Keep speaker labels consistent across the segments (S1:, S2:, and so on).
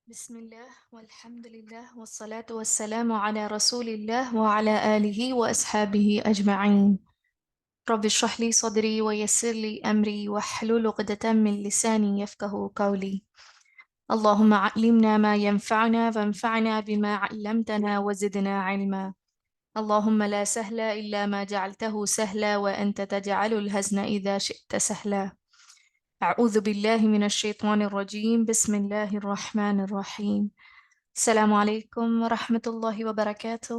S1: بسم الله والحمد لله والصلاة والسلام على رسول الله وعلى آله وأصحابه أجمعين. رب اشرح لي صدري ويسر لي أمري واحلل عقدة من لساني يفقه قولي. اللهم علمنا ما ينفعنا وانفعنا بما علمتنا وزدنا علما. اللهم لا سهل إلا ما جعلته سهلا وأنت تجعل الحزن إذا شئت سهلا. أعوذ بالله من الشيطان الرجيم. بسم الله الرحمن الرحيم. അസ്സലാമു അലൈക്കും വറഹ്മത്തുള്ളാഹി വബറകാതുഹു.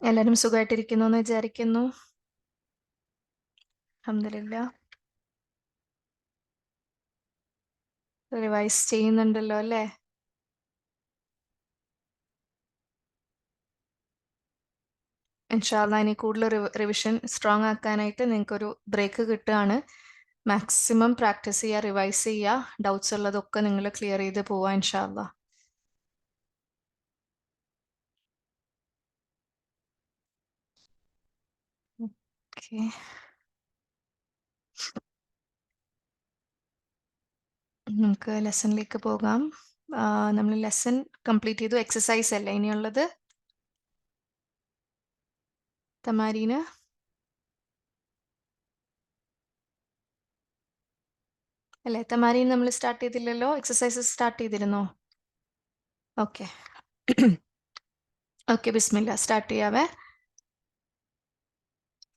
S1: എല്ലാവരും സുഖമായിട്ടിരിക്കുന്നു എന്ന് വിചാരിക്കുന്നു. അൽഹംദുലില്ലാ. റിവൈസ് ചെയ്യുന്നുണ്ടല്ലോ അല്ലേ? ഇൻഷാല്ലാ ഇനി കൂടുതൽ റിവിഷൻ സ്ട്രോങ് ആക്കാനായിട്ട് നിങ്ങൾക്കൊരു ബ്രേക്ക് കിട്ടുകയാണ്. മാക്സിമം പ്രാക്ടീസ് ചെയ്യുക, റിവൈസ് ചെയ്യുക, ഡൗട്ട്സ് ഉള്ളതൊക്കെ നിങ്ങൾ ക്ലിയർ ചെയ്ത് പോവാ ഇൻഷാല്ലാ. ഓക്കെ, നമുക്ക് ലെസണിലേക്ക് പോകാം. നമ്മൾ ലെസൺ കംപ്ലീറ്റ് ചെയ്തു. എക്സസൈസ് അല്ലേ ഇനിയുള്ളത്? തമാരീന അല്ലേ? തമാരീൻ നമ്മൾ സ്റ്റാർട്ട് ചെയ്തില്ലല്ലോ. എക്സസൈസസ് സ്റ്റാർട്ട് ചെയ്തിരുന്നോ? ഓക്കെ ഓക്കെ, ബിസ്മില്ല, സ്റ്റാർട്ട് ചെയ്യാവേ.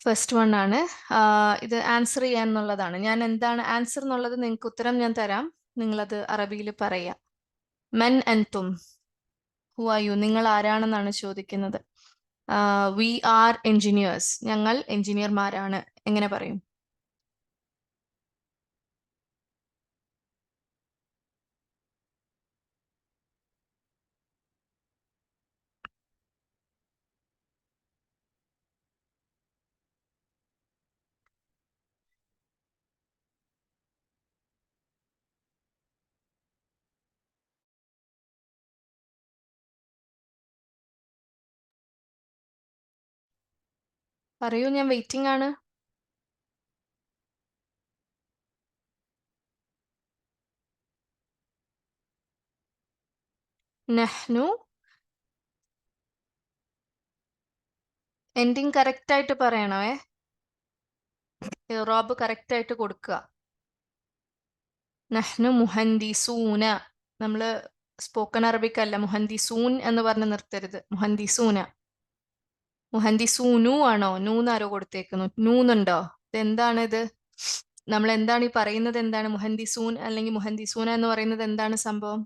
S1: ഫസ്റ്റ് വൺ ആണ്. ഇത് ആൻസർ ചെയ്യാന്നുള്ളതാണ്. ഞാൻ എന്താണ് ആൻസർ എന്നുള്ളത് നിങ്ങൾക്ക് ഉത്തരം ഞാൻ തരാം, നിങ്ങളത് അറബിയിൽ പറയാം. മെൻ അൻതും, ഹു ആർ യു, നിങ്ങൾ ആരാണെന്നാണ് ചോദിക്കുന്നത്. വി ആർ എഞ്ചിനീയേഴ്സ്, ഞങ്ങൾ എഞ്ചിനീയർമാരാണ്. എങ്ങനെ പറയും? പറയൂ, ഞാൻ വെയിറ്റിംഗ് ആണ്. നെഹ്നു, എൻഡിങ് കറക്റ്റ് ആയിട്ട് പറയണേ. റോബ് കറക്റ്റ് ആയിട്ട് കൊടുക്കുക. നഹ്നു മുഹന്ദിസൂന. നമ്മള് സ്പോക്കൺ അറബിക് അല്ല, മുഹന്ദിസൂൻ എന്ന് പറഞ്ഞ് നിർത്തരുത്. മുഹന്ദിസൂന. മുഹന്ദിസൂനു ആണോ? നൂന്നാരോ കൊടുത്തേക്കുന്നു. നൂന്നുണ്ടോ? ഇതെന്താണ് ഇത്? നമ്മൾ എന്താണ് ഈ പറയുന്നത്? എന്താണ് മുഹന്ദിസൂൻ അല്ലെങ്കിൽ മുഹന്ദിസൂന എന്ന് പറയുന്നത്? എന്താണ് സംഭവം?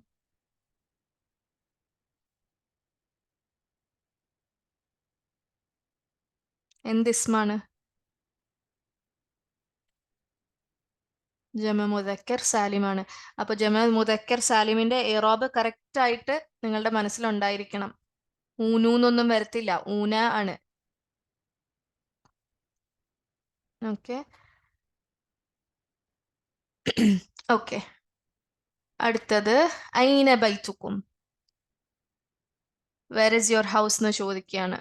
S1: എന്ത് ഇസ്മാണ്? ജമ മുദക്കർ സാലിമാണ്. അപ്പൊ ജമ മുദക്കർ സാലിമിന്റെ ഇറാബ് കറക്റ്റ് ആയിട്ട് നിങ്ങളുടെ മനസ്സിലുണ്ടായിരിക്കണം. ഊനൂന്നൊന്നും വരത്തില്ല, ഊന ആണ്. Okay okay. അടുത്തത് ഐന ബൈത്തുക്കും, വേർ ഇസ് യുവർ ഹൗസ് എന്ന് ചോദിക്കുകയാണ്.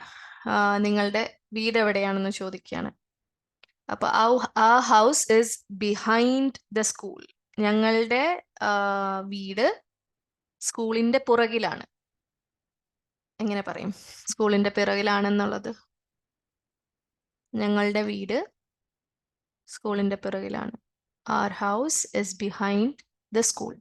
S1: നിങ്ങളുടെ വീട് എവിടെയാണെന്ന് ചോദിക്കുകയാണ്. അപ്പൊ ആ house is behind the school. ഞങ്ങളുടെ വീട് സ്കൂളിന്റെ പുറകിലാണ്. എങ്ങനെ പറയും സ്കൂളിന്റെ പിറകിലാണെന്നുള്ളത്? ഞങ്ങളുടെ വീട് സ്കൂളിന്റെ പിറകിലാണ്. Our house is behind the school.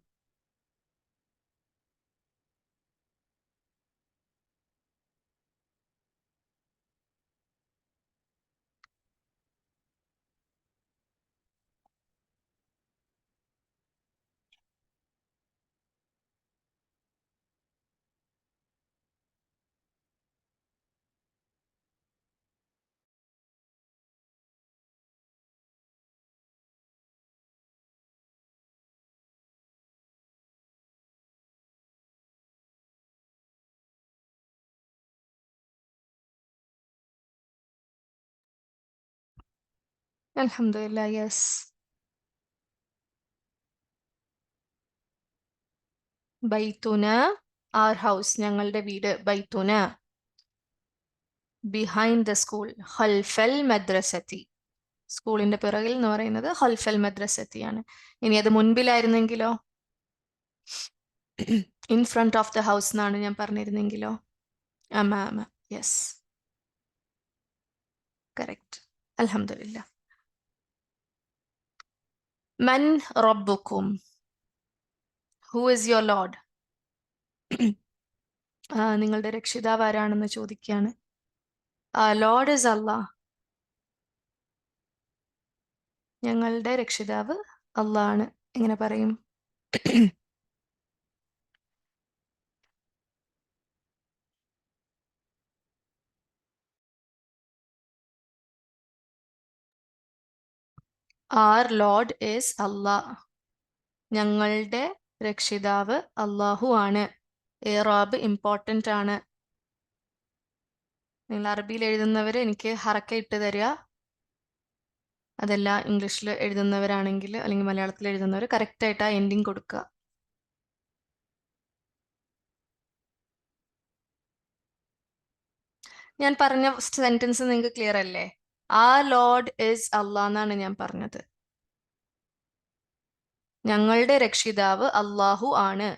S1: Alhamdulillah, yes. ബൈത്തുന, our house, ഞങ്ങളുടെ വീട്. ബൈത്തുന, behind the school. ഖൽഫൽ മദ്രസത്തി, സ്കൂളിന്റെ പിറകിൽ എന്ന് പറയുന്നത് ഖൽഫൽ മദ്രസത്തിയാണ്. ഇനി അത് മുൻപിലായിരുന്നെങ്കിലോ? In front of the house എന്നാണ് ഞാൻ പറഞ്ഞിരുന്നെങ്കിലോ? അമാമ. Yes, correct. അൽഹംദുലില്ലാ. മൻ റബ്ബുക്കും? Who is your lord? നിങ്ങളുടെ രക്ഷിതാവ് ആരാണെന്ന് ചോദിക്കുകയാണ്. Lord is Allah. ഞങ്ങളുടെ രക്ഷിതാവ് അല്ലാഹ് ആണ്. എങ്ങനെ പറയും? Our lord is Allah. ഞങ്ങളുടെ രക്ഷിതാവ് അല്ലാഹു ആണ്. ഇറാബ് ഇമ്പോർട്ടൻ്റ് ആണ്. നിങ്ങൾ അറബിയിൽ എഴുതുന്നവർ എനിക്ക് ഹറക്ക ഇട്ട് തരിക. അതല്ല ഇംഗ്ലീഷിൽ എഴുതുന്നവരാണെങ്കിൽ അല്ലെങ്കിൽ മലയാളത്തിൽ എഴുതുന്നവർ കറക്റ്റായിട്ട് ആ എൻഡിങ് കൊടുക്കുക. ഞാൻ പറഞ്ഞ സെന്റൻസ് നിങ്ങൾക്ക് ക്ലിയർ അല്ലേ? ആ ലോർഡ് ഇസ് അല്ലാഹ് എന്നാണ് ഞാൻ പറഞ്ഞത്. ഞങ്ങളുടെ രക്ഷിതാവ് അല്ലാഹു ആണ്.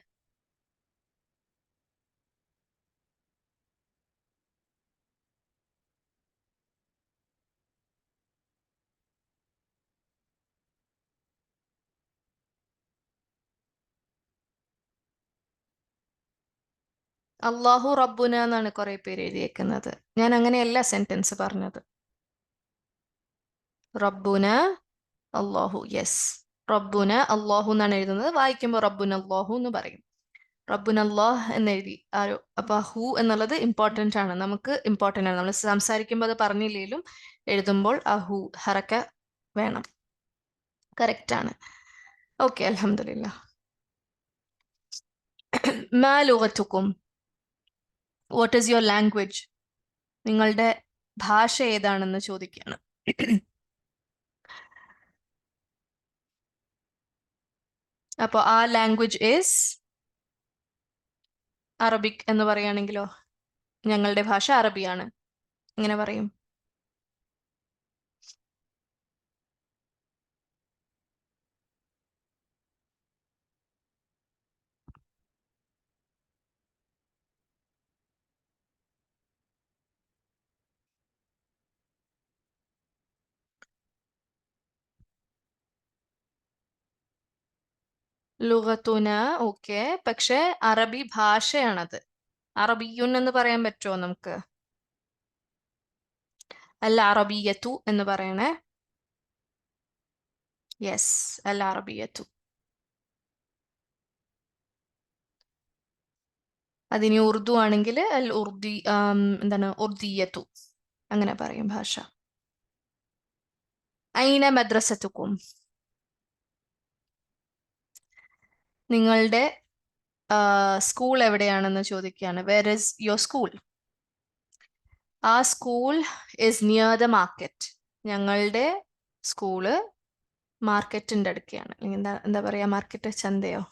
S1: അല്ലാഹു റബ്ബുന എന്നാണ് കുറെ പേര് എഴുതിയേക്കുന്നത്. ഞാൻ അങ്ങനെയല്ല സെന്റൻസ് പറഞ്ഞത്. റബ്ബുന അല്ലാഹു. യെസ്, റബ്ബുന അല്ലാഹു എന്നാണ് എഴുതുന്നത്. വായിക്കുമ്പോൾ റബ്ബുന അല്ലാഹു എന്ന് പറയും. റബ്ബുന അല്ലാഹ് എന്ന് എഴുതി. അപ്പൊ ഹു എന്നുള്ളത് ഇമ്പോർട്ടൻ്റ് ആണ്, നമുക്ക് ഇമ്പോർട്ടൻ്റ് ആണ്. നമ്മൾ സംസാരിക്കുമ്പോൾ അത് പറഞ്ഞില്ലെങ്കിലും എഴുതുമ്പോൾ ആ ഹു ഹറക്ക വേണം. കറക്റ്റ് ആണ്. ഓക്കെ, അൽഹംദുലില്ലാ. മാ ലുഗത്തുക്കും? What is your language? നിങ്ങളുടെ ഭാഷ ഏതാണെന്ന് ചോദിക്കുകയാണ്. അപ്പോൾ ആ ലാംഗ്വേജ് ഈസ് അറബിക് എന്ന് പറയുകയാണെങ്കിലോ? ഞങ്ങളുടെ ഭാഷ അറബിയാണ്. എങ്ങനെ പറയും? ലുഗത്തുന. ഓക്കെ, പക്ഷെ അറബി ഭാഷയാണത്. അറബിയുൻ എന്ന് പറയാൻ പറ്റുമോ നമുക്ക്? അൽ അറബിയത്തു എന്ന് പറയണേ. യെസ്, അൽ അറബിയത്തു. അതിനി ഉറുദു ആണെങ്കിൽ അൽ ഉർദി, എന്താണ്, ഉർദിയത്തു, അങ്ങനെ പറയും ഭാഷ. ഐന മദ്രസത്തുക്കും? നിങ്ങളുടെ സ്കൂൾ എവിടെയാണെന്ന് ചോദിക്കുകയാണ്. Where is your school? Our school is near the market. ഞങ്ങളുടെ സ്കൂള് മാർക്കറ്റിന്റെ അടുക്കെയാണ്. അല്ലെങ്കിൽ എന്താ എന്താ പറയാ, മാർക്കറ്റ്, ചന്തയോ,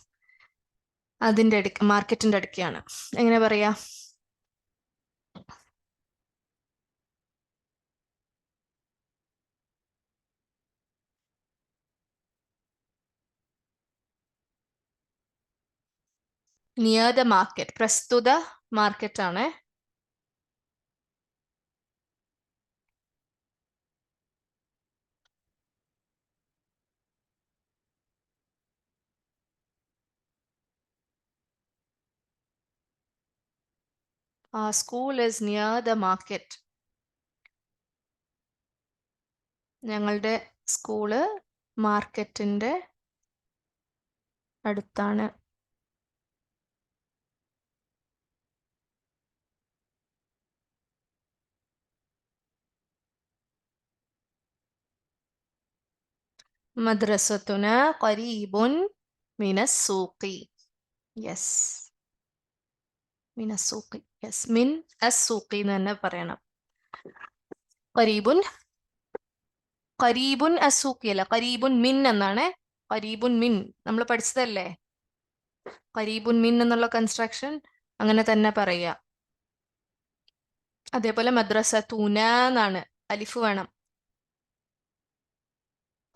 S1: അതിന്റെ അടുക്ക്, മാർക്കറ്റിന്റെ അടുക്കെയാണ്. എങ്ങനെ പറയാ? നിയർ ദ മാർക്കറ്റ്, പ്രസ്തുത മാർക്കറ്റ് ആണ്. School is near the market. ഞങ്ങളുടെ സ്കൂള് മാർക്കറ്റിന്റെ അടുത്താണ്. മദ്രസത്തുന ഖരീബുൻ മിനസ് സൂഖി. യെസ്, മിനസ് സൂഖി. യെസ്, മിൻ അസ് സൂഖി എന്ന് തന്നെ പറയണം. ഖരീബുൻ, ഖരീബുൻ അസൂഖി അല്ല, ഖരീബുൻ മിൻ എന്നാണ്. ഖരീബുൻ മിൻ നമ്മൾ പഠിച്ചതല്ലേ? ഖരീബുൻ മിൻ എന്നുള്ള കൺസ്ട്രക്ഷൻ അങ്ങനെ തന്നെ പറയുക. അതേപോലെ മദ്രസ തൂന എന്നാണ്, അലിഫ് വേണം.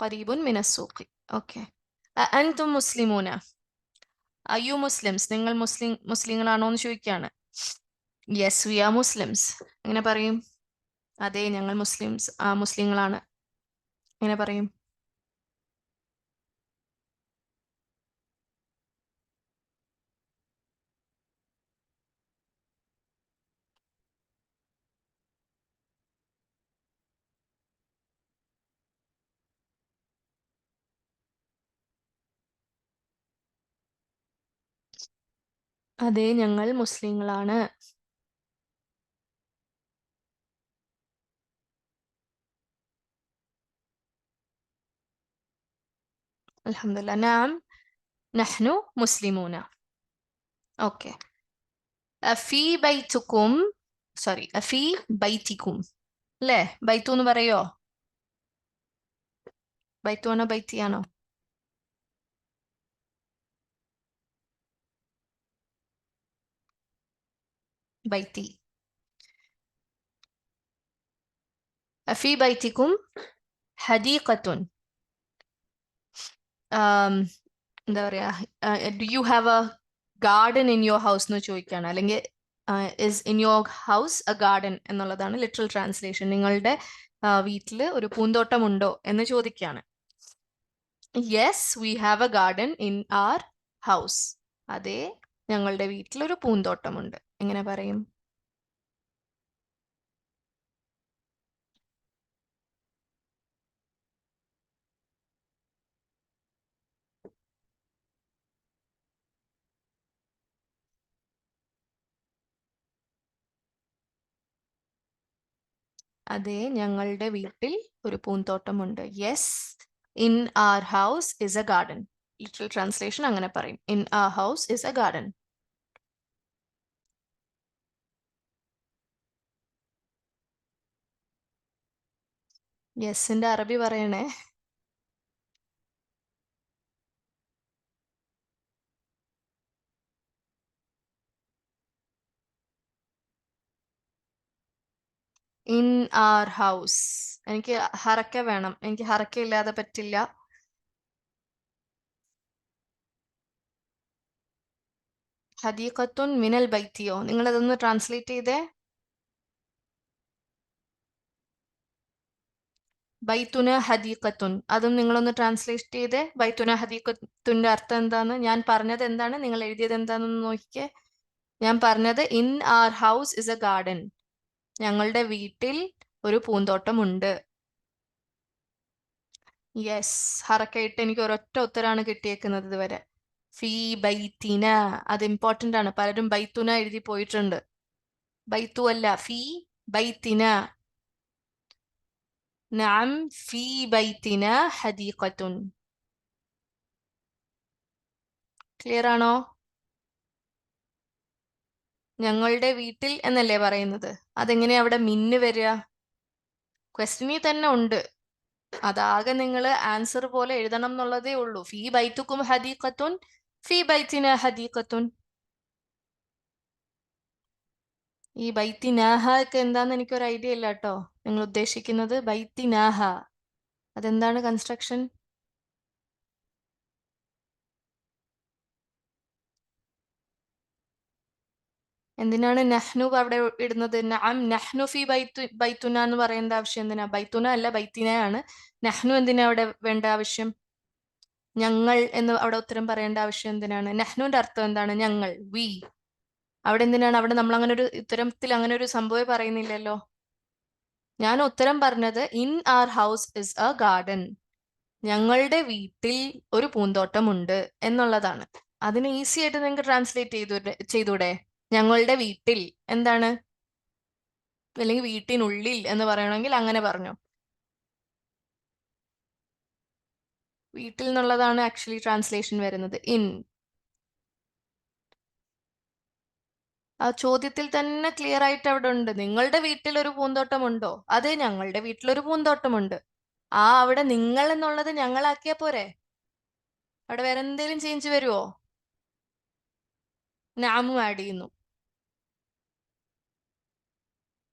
S1: ഖരീബുൻ മിനസ്സൂഖി. ഓക്കെ. അൻതും മുസ്ലിമൂന. യു മുസ്ലിംസ്, നിങ്ങൾ മുസ്ലിങ്ങളാണോ എന്ന് ചോദിക്കുകയാണ്. Yes V are Muslims. എങ്ങനെ പറയും? അതെ, ഞങ്ങൾ മുസ്ലിങ്ങളാണ്. എങ്ങനെ പറയും? അതെ, ഞങ്ങൾ മുസ്ലിങ്ങളാണ്. അൽഹംദുലില്ലാ. നഅം നഹ്നു മുസ്ലിമൂന. ഓക്കെ. അഫീ ബൈത്തുക്കും, സോറി, അഫീ ബൈത്തിക്കും അല്ലേ? ബൈത്തു എന്ന് പറയോ? ബൈത്തു ആണോ ബൈത്തിയാണോ? ബൈത്തി. അഫീ ബൈത്തിക്കും ഹദീഖത്തുൻ. എന്താ പറയാ, do you have a garden in your house എന്ന് ചോദിക്കുകയാണ്. അല്ലെങ്കിൽ is in your house a garden എന്നുള്ളതാണ് ലിറ്ററൽ ട്രാൻസ്ലേഷൻ. നിങ്ങളുടെ വീട്ടിൽ ഒരു പൂന്തോട്ടമുണ്ടോ എന്ന് ചോദിക്കുകയാണ്. Yes we have a garden in our house. അതെ, ഞങ്ങളുടെ വീട്ടിൽ ഒരു പൂന്തോട്ടമുണ്ട്. എങ്ങനെ പറയും? അതെ, ഞങ്ങളുടെ വീട്ടിൽ ഒരു പൂന്തോട്ടമുണ്ട്. Yes in our house is a garden. Literal translation അങ്ങനെ പറയും. In our house is a garden. യെസിന്റെ അറബി പറയണേ. In our house. എനിക്ക് ഹറക്ക വേണം. എനിക്ക് ഹറക്ക ഇല്ലാതെ പറ്റില്ല. ഹദീഖത്തുൻ മിനൽ ബൈത്തിയോ? നിങ്ങൾ അതൊന്ന് ട്രാൻസ്ലേറ്റ് ചെയ്തേ. ബൈത്തുന ഹദീഖത്തുൻ, അതും നിങ്ങളൊന്ന് ട്രാൻസ്ലേറ്റ് ചെയ്തേ. ബൈത്തുന ഹദീഖത്തുന്റെ അർത്ഥം എന്താന്ന്, ഞാൻ പറഞ്ഞത് എന്താണ്, നിങ്ങൾ എഴുതിയത് എന്താണെന്ന് നോക്കിക്കേ. ഞാൻ പറഞ്ഞത് in our house is a garden. ഞങ്ങളുടെ വീട്ടിൽ ഒരു പൂന്തോട്ടമുണ്ട്. യെസ്, ഹറക്കയിട്ട് എനിക്ക് ഒരൊറ്റ ഉത്തരാണ് കിട്ടിയേക്കുന്നത് ഇതുവരെ. ഫീ ബൈത്തിന. അത് ഇമ്പോർട്ടന്റ് ആണ്. പലരും ബൈത്തുന എഴുതി പോയിട്ടുണ്ട്. ബൈത്തു അല്ല, ഫീ ബൈത്തിന. നഅം ഫീ ബൈത്തിന ഹദീഖത്തുൻ. ക്ലിയർ ആണോ? ഞങ്ങളുടെ വീട്ടിൽ എന്നല്ലേ പറയുന്നത്. അതെങ്ങനെയാ അവിടെ മിന്ന് വരിക? ക്വസ്റ്റ്യനിൽ തന്നെ ഉണ്ട്. അതാകെ നിങ്ങൾ ആൻസർ പോലെ എഴുതണം എന്നുള്ളതേ ഉള്ളൂ. ഫീ ബൈത്തുക്കും ഹദീഖത്തുൻ, ഫീ ബൈത്തിന ഹദീഖത്തുൻ. ഈ ബൈത്തിനാഹ ഒക്കെ എന്താന്ന് എനിക്കൊരു ഐഡിയ ഇല്ല കേട്ടോ. നിങ്ങൾ ഉദ്ദേശിക്കുന്നത് ബൈത്തിനാഹ, അതെന്താണ് കൺസ്ട്രക്ഷൻ? എന്തിനാണ് നഹ്നു അവിടെ ഇടുന്നത്? നഅം നഹ്നു ഫി ബൈത്തുന എന്ന് പറയേണ്ട ആവശ്യം എന്തിനാ? ബൈത്തുന അല്ല, ബൈത്തിനയാണ്. നഹ്നു എന്തിനാ അവിടെ വേണ്ട ആവശ്യം? ഞങ്ങൾ എന്ന് അവിടെ ഉത്തരം പറയേണ്ട ആവശ്യം എന്തിനാണ്? നഹ്നുവിന്റെ അർത്ഥം എന്താണ്? ഞങ്ങൾ, വി. അവിടെ എന്തിനാണ്? അവിടെ നമ്മൾ അങ്ങനെ ഒരു ഉത്തരത്തിൽ അങ്ങനെ ഒരു സംഭവം പറയുന്നില്ലല്ലോ. ഞാൻ ഉത്തരം പറഞ്ഞത് in our house is a garden. ഞങ്ങളുടെ വീട്ടിൽ ഒരു പൂന്തോട്ടമുണ്ട് എന്നുള്ളതാണ്. അതിന് ഈസി ആയിട്ട് നിങ്ങൾക്ക് ട്രാൻസ്ലേറ്റ് ചെയ്തൂടെ? ഞങ്ങളുടെ വീട്ടിൽ എന്താണ്? അല്ലെങ്കിൽ വീട്ടിനുള്ളിൽ എന്ന് പറയണമെങ്കിൽ അങ്ങനെ പറഞ്ഞു. വീട്ടിൽ എന്നുള്ളതാണ് ആക്ച്വലി ട്രാൻസ്ലേഷൻ വരുന്നത്. ഇൻ. ആ ചോദ്യത്തിൽ തന്നെ ക്ലിയർ ആയിട്ട് അവിടെ ഉണ്ട്. നിങ്ങളുടെ വീട്ടിൽ ഒരു പൂന്തോട്ടമുണ്ടോ? അതെ, ഞങ്ങളുടെ വീട്ടിലൊരു പൂന്തോട്ടമുണ്ട്. അവിടെ നിങ്ങൾ എന്നുള്ളത് ഞങ്ങളാക്കിയാ പോരെ? അവിടെ വേറെ എന്തെങ്കിലും ചേഞ്ച് വരുമോ? നാമും ആഡ് ചെയ്യുന്നു.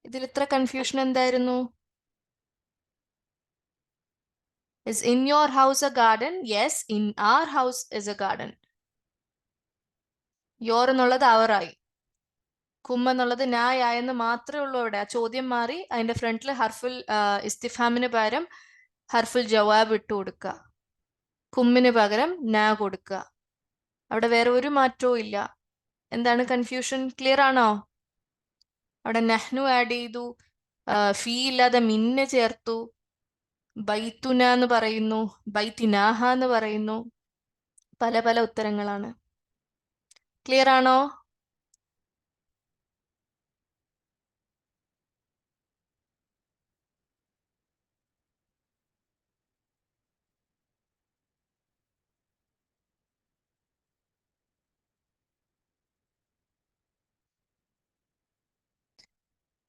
S1: ഇതിൽ ഇത്ര കൺഫ്യൂഷൻ എന്തായിരുന്നു? Is in your house a garden? Yes, in our house is a garden. Your എന്നുള്ളത് our ആയി, കും എന്നുള്ളത് നായ് ആയെന്ന് മാത്രമേ ഉള്ളൂ അവിടെ. ആ ചോദ്യം മാറി അതിന്റെ ഫ്രണ്ടിൽ ഹർഫുൽ ഇസ്തിഫാമിന് പകരം ഹർഫുൽ ജവാബ് ഇട്ട് കൊടുക്കുക, കുമ്മിന് പകരം നാ കൊടുക്കുക. അവിടെ വേറെ ഒരു മാറ്റവും ഇല്ല. എന്താണ് കൺഫ്യൂഷൻ? ക്ലിയർ ആണോ? അവിടെ നഹ്നു ആഡ് ചെയ്തു, ഫീ ഇല്ലാതെ മിന്ന് ചേർത്തു, ബൈത്തുന എന്ന് പറയുന്നു, ബൈത്തിനാഹ എന്ന് പറയുന്നു. പല പല ഉത്തരങ്ങളാണ്. ക്ലിയർ ആണോ?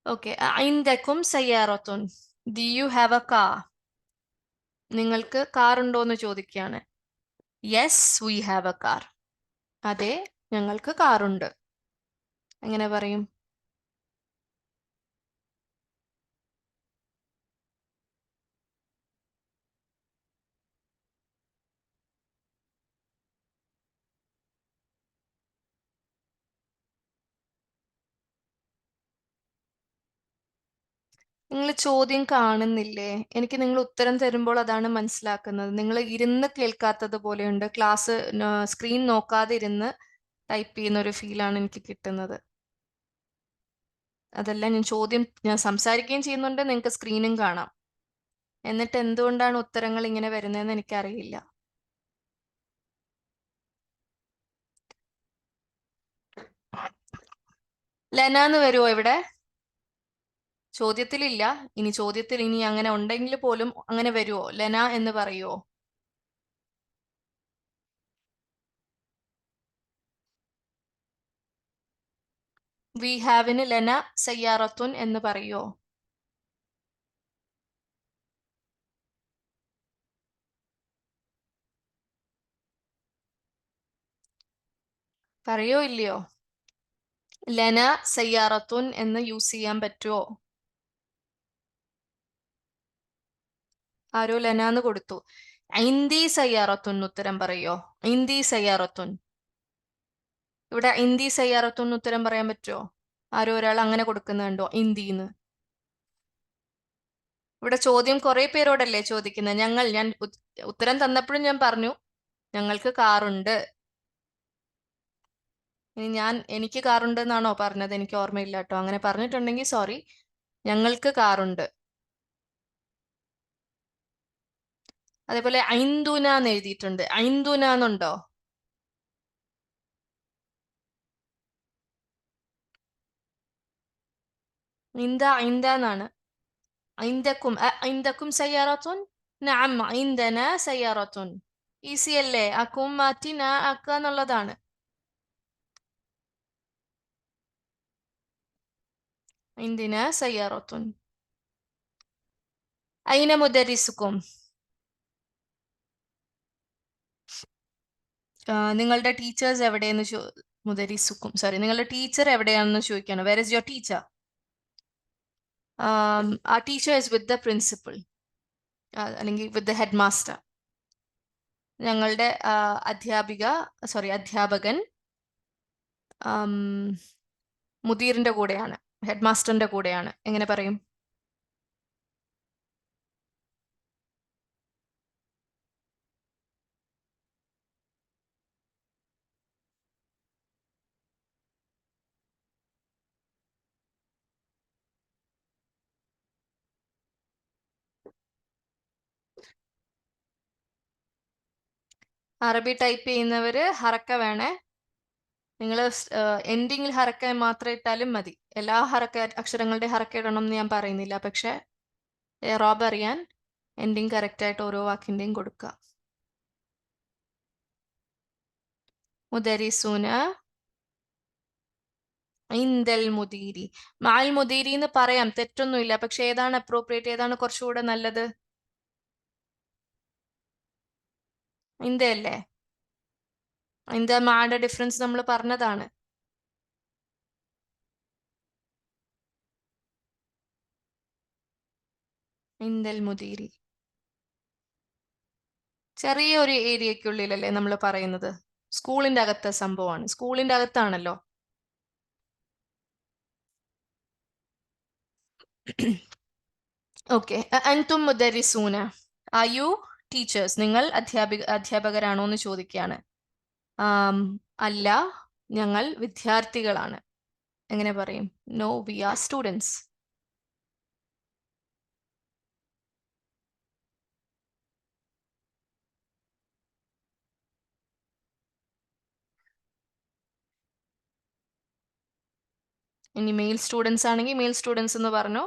S1: ഓക്കെ. ഐന്ദക്കും സയ്യാറത്തുൻ, do you have a car? നിങ്ങൾക്ക് കാർ ഉണ്ടോ എന്ന് ചോദിക്കുകയാണ്. Yes we have a car. അതെ, ഞങ്ങൾക്ക് കാറുണ്ട്. എങ്ങനെ പറയും? നിങ്ങൾ ചോദ്യം കാണുന്നില്ലേ? എനിക്ക് നിങ്ങൾ ഉത്തരം തരുമ്പോൾ അതാണ് മനസ്സിലാക്കുന്നത്. നിങ്ങൾ ഇരുന്ന് കേൾക്കാത്തത് പോലെയുണ്ട്. ക്ലാസ് സ്ക്രീൻ നോക്കാതെ ഇരുന്ന് ടൈപ്പ് ചെയ്യുന്ന ഒരു ഫീലാണ് എനിക്ക് കിട്ടുന്നത്. അതല്ല, ഞാൻ സംസാരിക്കുകയും ചെയ്യുന്നുണ്ട്, നിങ്ങൾക്ക് സ്ക്രീനും കാണാം. എന്നിട്ട് എന്തുകൊണ്ടാണ് ഉത്തരങ്ങൾ ഇങ്ങനെ വരുന്നതെന്ന് എനിക്കറിയില്ല. ലെന എന്ന് വരുമോ ഇവിടെ? ചോദ്യത്തിലില്ല. ഇനി ചോദ്യത്തിൽ ഇനി അങ്ങനെ ഉണ്ടെങ്കിൽ പോലും അങ്ങനെ വരുമോ? ലെന എന്ന് പറയുമോ? വി ഹാവിന് ലെന സയ്യാറത്തുൻ എന്ന് പറയുമോ? പറയോ ഇല്ലയോ? ലെന സയ്യാറത്തുൻ എന്ന് യൂസ് ചെയ്യാൻ പറ്റുമോ? ആരോ ലെന എന്ന് കൊടുത്തു. ഐന്ദി സയ്യാറത്തുൻ ഉത്തരം പറയോ? ഐന്ദി സയ്യാറത്തുൻ. ഇവിടെ ഐന്ദി സയ്യാറത്തുൻ ഉത്തരം പറയാൻ പറ്റുമോ? ആരോ ഒരാൾ അങ്ങനെ കൊടുക്കുന്നുണ്ടോ ഹിന്ദിന്ന്? ഇവിടെ ചോദ്യം കുറെ പേരോടല്ലേ ചോദിക്കുന്നത്. ഞാൻ ഉത്തരം തന്നപ്പോഴും ഞാൻ പറഞ്ഞു ഞങ്ങൾക്ക് കാറുണ്ട്. ഇനി എനിക്ക് കാറുണ്ട് എന്നാണോ പറഞ്ഞത്? എനിക്ക് ഓർമ്മയില്ല കേട്ടോ. അങ്ങനെ പറഞ്ഞിട്ടുണ്ടെങ്കിൽ സോറി. ഞങ്ങൾക്ക് കാറുണ്ട്. അതേപോലെ ഐന്ദുന എന്ന് എഴുതിയിട്ടുണ്ട്. ഐന്ദുന എന്നുണ്ടോ? ഐന്ദ എന്നാണ്. ഐന്ദക്കും ഐന്ദക്കും സയ്യാറത്തുൻ. നഅം ഐന്ദന സയ്യാറത്തുൻ. ഈസി അല്ലേ? അക്കും മാറ്റി ന ആക്കുക എന്നുള്ളതാണ്. ഐന്ദിന സയ്യാറത്തുൻ. ഐന മുദരിസുക്കും. നിങ്ങളുടെ ടീച്ചേഴ്സ് എവിടെയെന്ന് മുദരിസുക്കും, സോറി, നിങ്ങളുടെ ടീച്ചർ എവിടെയാണെന്ന് ചോദിക്കാണ്. Where is your teacher? Our teacher is with the principal, അല്ലെങ്കിൽ വിത്ത് ദ ഹെഡ് മാസ്റ്റർ. ഞങ്ങളുടെ അധ്യാപകൻ മുദീറിന്റെ കൂടെയാണ്, ഹെഡ് മാസ്റ്ററിന്റെ കൂടെയാണ്. എങ്ങനെ പറയും? അറബി ടൈപ്പ് ചെയ്യുന്നവര് ഹറക്ക വേണേ. നിങ്ങൾ എൻഡിങ്ങിൽ ഹറക്ക മാത്രം ഇട്ടാലും മതി. എല്ലാ അക്ഷരങ്ങളുടെ ഹറക്ക ഇടണം എന്ന് ഞാൻ പറയുന്നില്ല. പക്ഷെ റോബ് അറിയാൻ എൻഡിങ് കറക്റ്റ് ആയിട്ട് ഓരോ വാക്കിന്റെയും കൊടുക്കുക. മുദരിസൂന ഇന്ദൽ മുദീരി. മാൽ മുദീരി എന്ന് പറയാം, തെറ്റൊന്നുമില്ല. പക്ഷെ ഏതാണ് അപ്രോപ്രിയേറ്റ്, ഏതാണ് കുറച്ചുകൂടെ നല്ലത്? ഇന്ദയല്ലേ? ഇന്ദ മായുടെ ഡിഫറൻസ് നമ്മൾ പറഞ്ഞതാണ്. ഇന്ദൽ മുദീരി. ചെറിയ ഒരു ഏരിയക്കുള്ളിലല്ലേ നമ്മൾ പറയുന്നത്. സ്കൂളിന്റെ അകത്തെ സംഭവമാണ്. സ്കൂളിന്റെ അകത്താണല്ലോ. ഓക്കെ. അൻതും മുദരിസൂന. Are you teachers? നിങ്ങൾ അധ്യാപകരാണോ എന്ന് ചോദിക്കുകയാണ്. അല്ല, ഞങ്ങൾ വിദ്യാർത്ഥികളാണ്. എങ്ങനെ പറയും? No, we are students. ഇനി മെയിൽ സ്റ്റുഡൻസ് ആണെങ്കിൽ മെയിൽ സ്റ്റുഡൻസ് എന്ന് പറഞ്ഞു,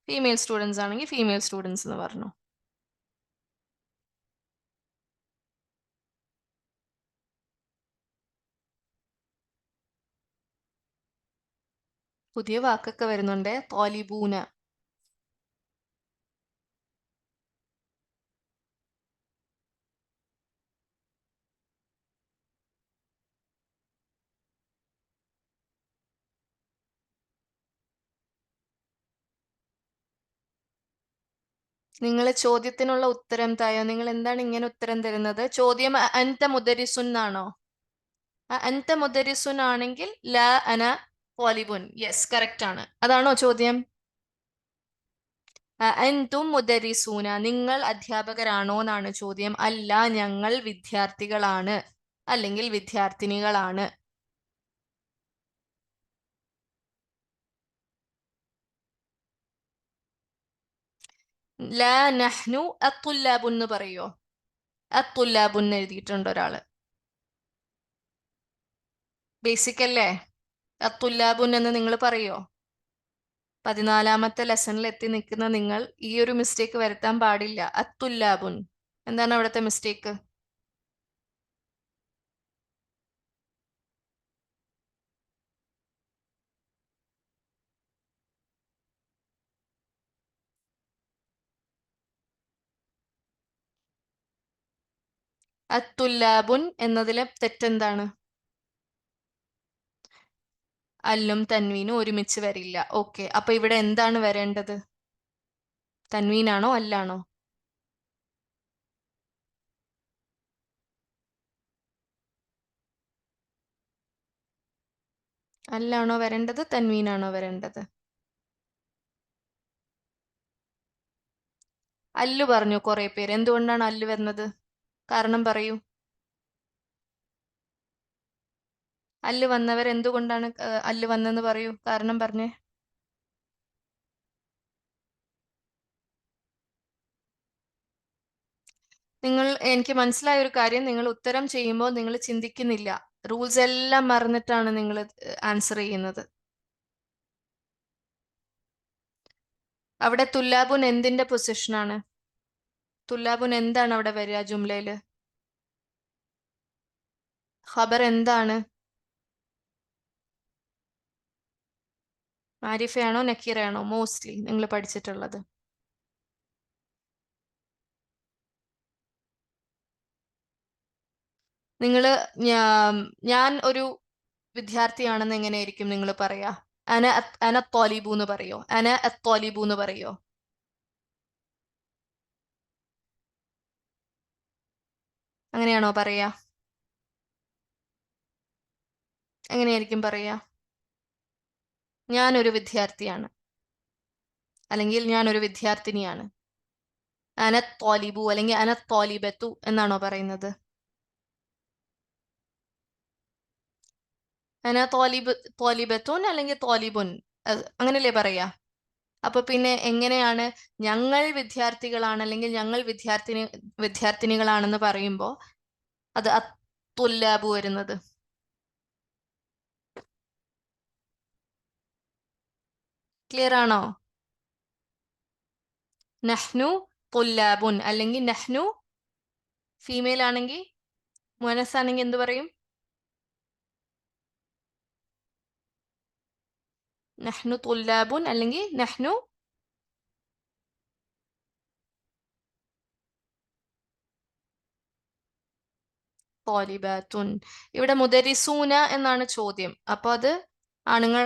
S1: ഫീമെയിൽ സ്റ്റുഡൻസ് ആണെങ്കിൽ ഫീമെയിൽ സ്റ്റുഡൻസ് എന്ന് പറഞ്ഞു. പുതിയ വാക്കൊക്കെ വരുന്നുണ്ട്. തോലിബൂന. നിങ്ങൾ ചോദ്യത്തിനുള്ള ഉത്തരം തായോ? നിങ്ങൾ എന്താണ് ഇങ്ങനെ ഉത്തരം തരുന്നത്? ചോദ്യം അൻത മുദരിസുൻ എന്നാണോ? അൻത മുദരിസുൻ ആണെങ്കിൽ ലാ അന തോലിബുൻ. യെസ്, കറക്റ്റ് ആണ്. അതാണോ ചോദ്യം? അൻതും മുദരിസൂന. നിങ്ങൾ അധ്യാപകരാണോ എന്നാണ് ചോദ്യം. അല്ല, ഞങ്ങൾ വിദ്യാർത്ഥികളാണ് അല്ലെങ്കിൽ വിദ്യാർത്ഥിനികളാണ്. ലാ നഹ്നു അത്തുല്ലാബുൻ എന്ന് പറയോ? അത്തുല്ലാബുൻ എഴുതിയിട്ടുണ്ട് ഒരാള്. ബേസിക് അല്ലേ? അത്തുല്ലാബുൻ എന്ന് നിങ്ങൾ പറയോ? 14ാമത്തെ ലെസണിൽ എത്തി നിൽക്കുന്ന നിങ്ങൾ ഈ ഒരു മിസ്റ്റേക്ക് വരുത്താൻ പാടില്ല. അത്തുല്ലാബുൻ. എന്താണ് അവിടുത്തെ മിസ്റ്റേക്ക്? അത്തുല്ലാബുൻ എന്നതിലെ തെറ്റെന്താണ്? അല്ലും തൻവീനും ഒരുമിച്ച് വരില്ല. ഓക്കെ, അപ്പൊ ഇവിടെ എന്താണ് വരേണ്ടത്? തൻവീനാണോ അല്ലാണോ? അല്ലാണോ വരേണ്ടത്, തൻവീനാണോ വരേണ്ടത്? അല്ലു പറഞ്ഞു കുറെ പേര്. എന്തുകൊണ്ടാണ് അല്ലു വരുന്നത്? കാരണം പറയൂ. അല്ലു വന്നവർ എന്തുകൊണ്ടാണ് അല്ലു വന്നെന്ന് പറയൂ, കാരണം പറഞ്ഞേ. എനിക്ക് മനസ്സിലായ ഒരു കാര്യം, നിങ്ങൾ ഉത്തരം ചെയ്യുമ്പോൾ നിങ്ങൾ ചിന്തിക്കുന്നില്ല. റൂൾസ് എല്ലാം മറന്നിട്ടാണ് നിങ്ങൾ ആൻസർ ചെയ്യുന്നത്. അവിടെ തുല്ലാബുൻ എന്തിന്റെ പൊസിഷനാണ്? തുല്ലാബുൻ എന്താണ് അവിടെ വരിക ജുംലയില്? ഖബർ എന്താണ്? മാരിഫയാണോ നക്കീറയാണോ മോസ്റ്റ്ലി നിങ്ങൾ പഠിച്ചിട്ടുള്ളത്? നിങ്ങള് ഞാൻ ഒരു വിദ്യാർത്ഥിയാണെന്ന് എങ്ങനെയായിരിക്കും നിങ്ങൾ പറയാ? അന തോലിബു എന്ന് പറയോ? അന അത്തോലിബു എന്ന് പറയോ? അങ്ങനെയാണോ പറയാ? എങ്ങനെയായിരിക്കും പറയാ? ഞാനൊരു വിദ്യാർത്ഥിയാണ് അല്ലെങ്കിൽ ഞാനൊരു വിദ്യാർത്ഥിനിയാണ്. അന തോലിബു അല്ലെങ്കിൽ അന തോലിബത്തു എന്നാണോ പറയുന്നത്? അന തോലിബത്തുൻ അല്ലെങ്കിൽ തോലിബുൻ, അങ്ങനെയല്ലേ പറയാ? അപ്പൊ പിന്നെ എങ്ങനെയാണ് ഞങ്ങൾ വിദ്യാർത്ഥികളാണ് അല്ലെങ്കിൽ ഞങ്ങൾ വിദ്യാർത്ഥിനികളാണെന്ന് പറയുമ്പോ അത് അത്തുല്ലാബു വരുന്നത്? ക്ലിയർ ആണോ? നഹ്നു തുല്ലാബുൻ അല്ലെങ്കിൽ നഹ്നു ഫീമെയിൽ ആണെങ്കിൽ, മുനസ്സാണെങ്കിൽ എന്ത് പറയും? നഹ്നു തുല്ലാബുൻ അല്ലെങ്കിൽ നഹ്നു തോലിബാത്തുൻ. ഇവിടെ മുദരിസൂന എന്നാണ് ചോദ്യം. അപ്പൊ അത് ആണുങ്ങൾ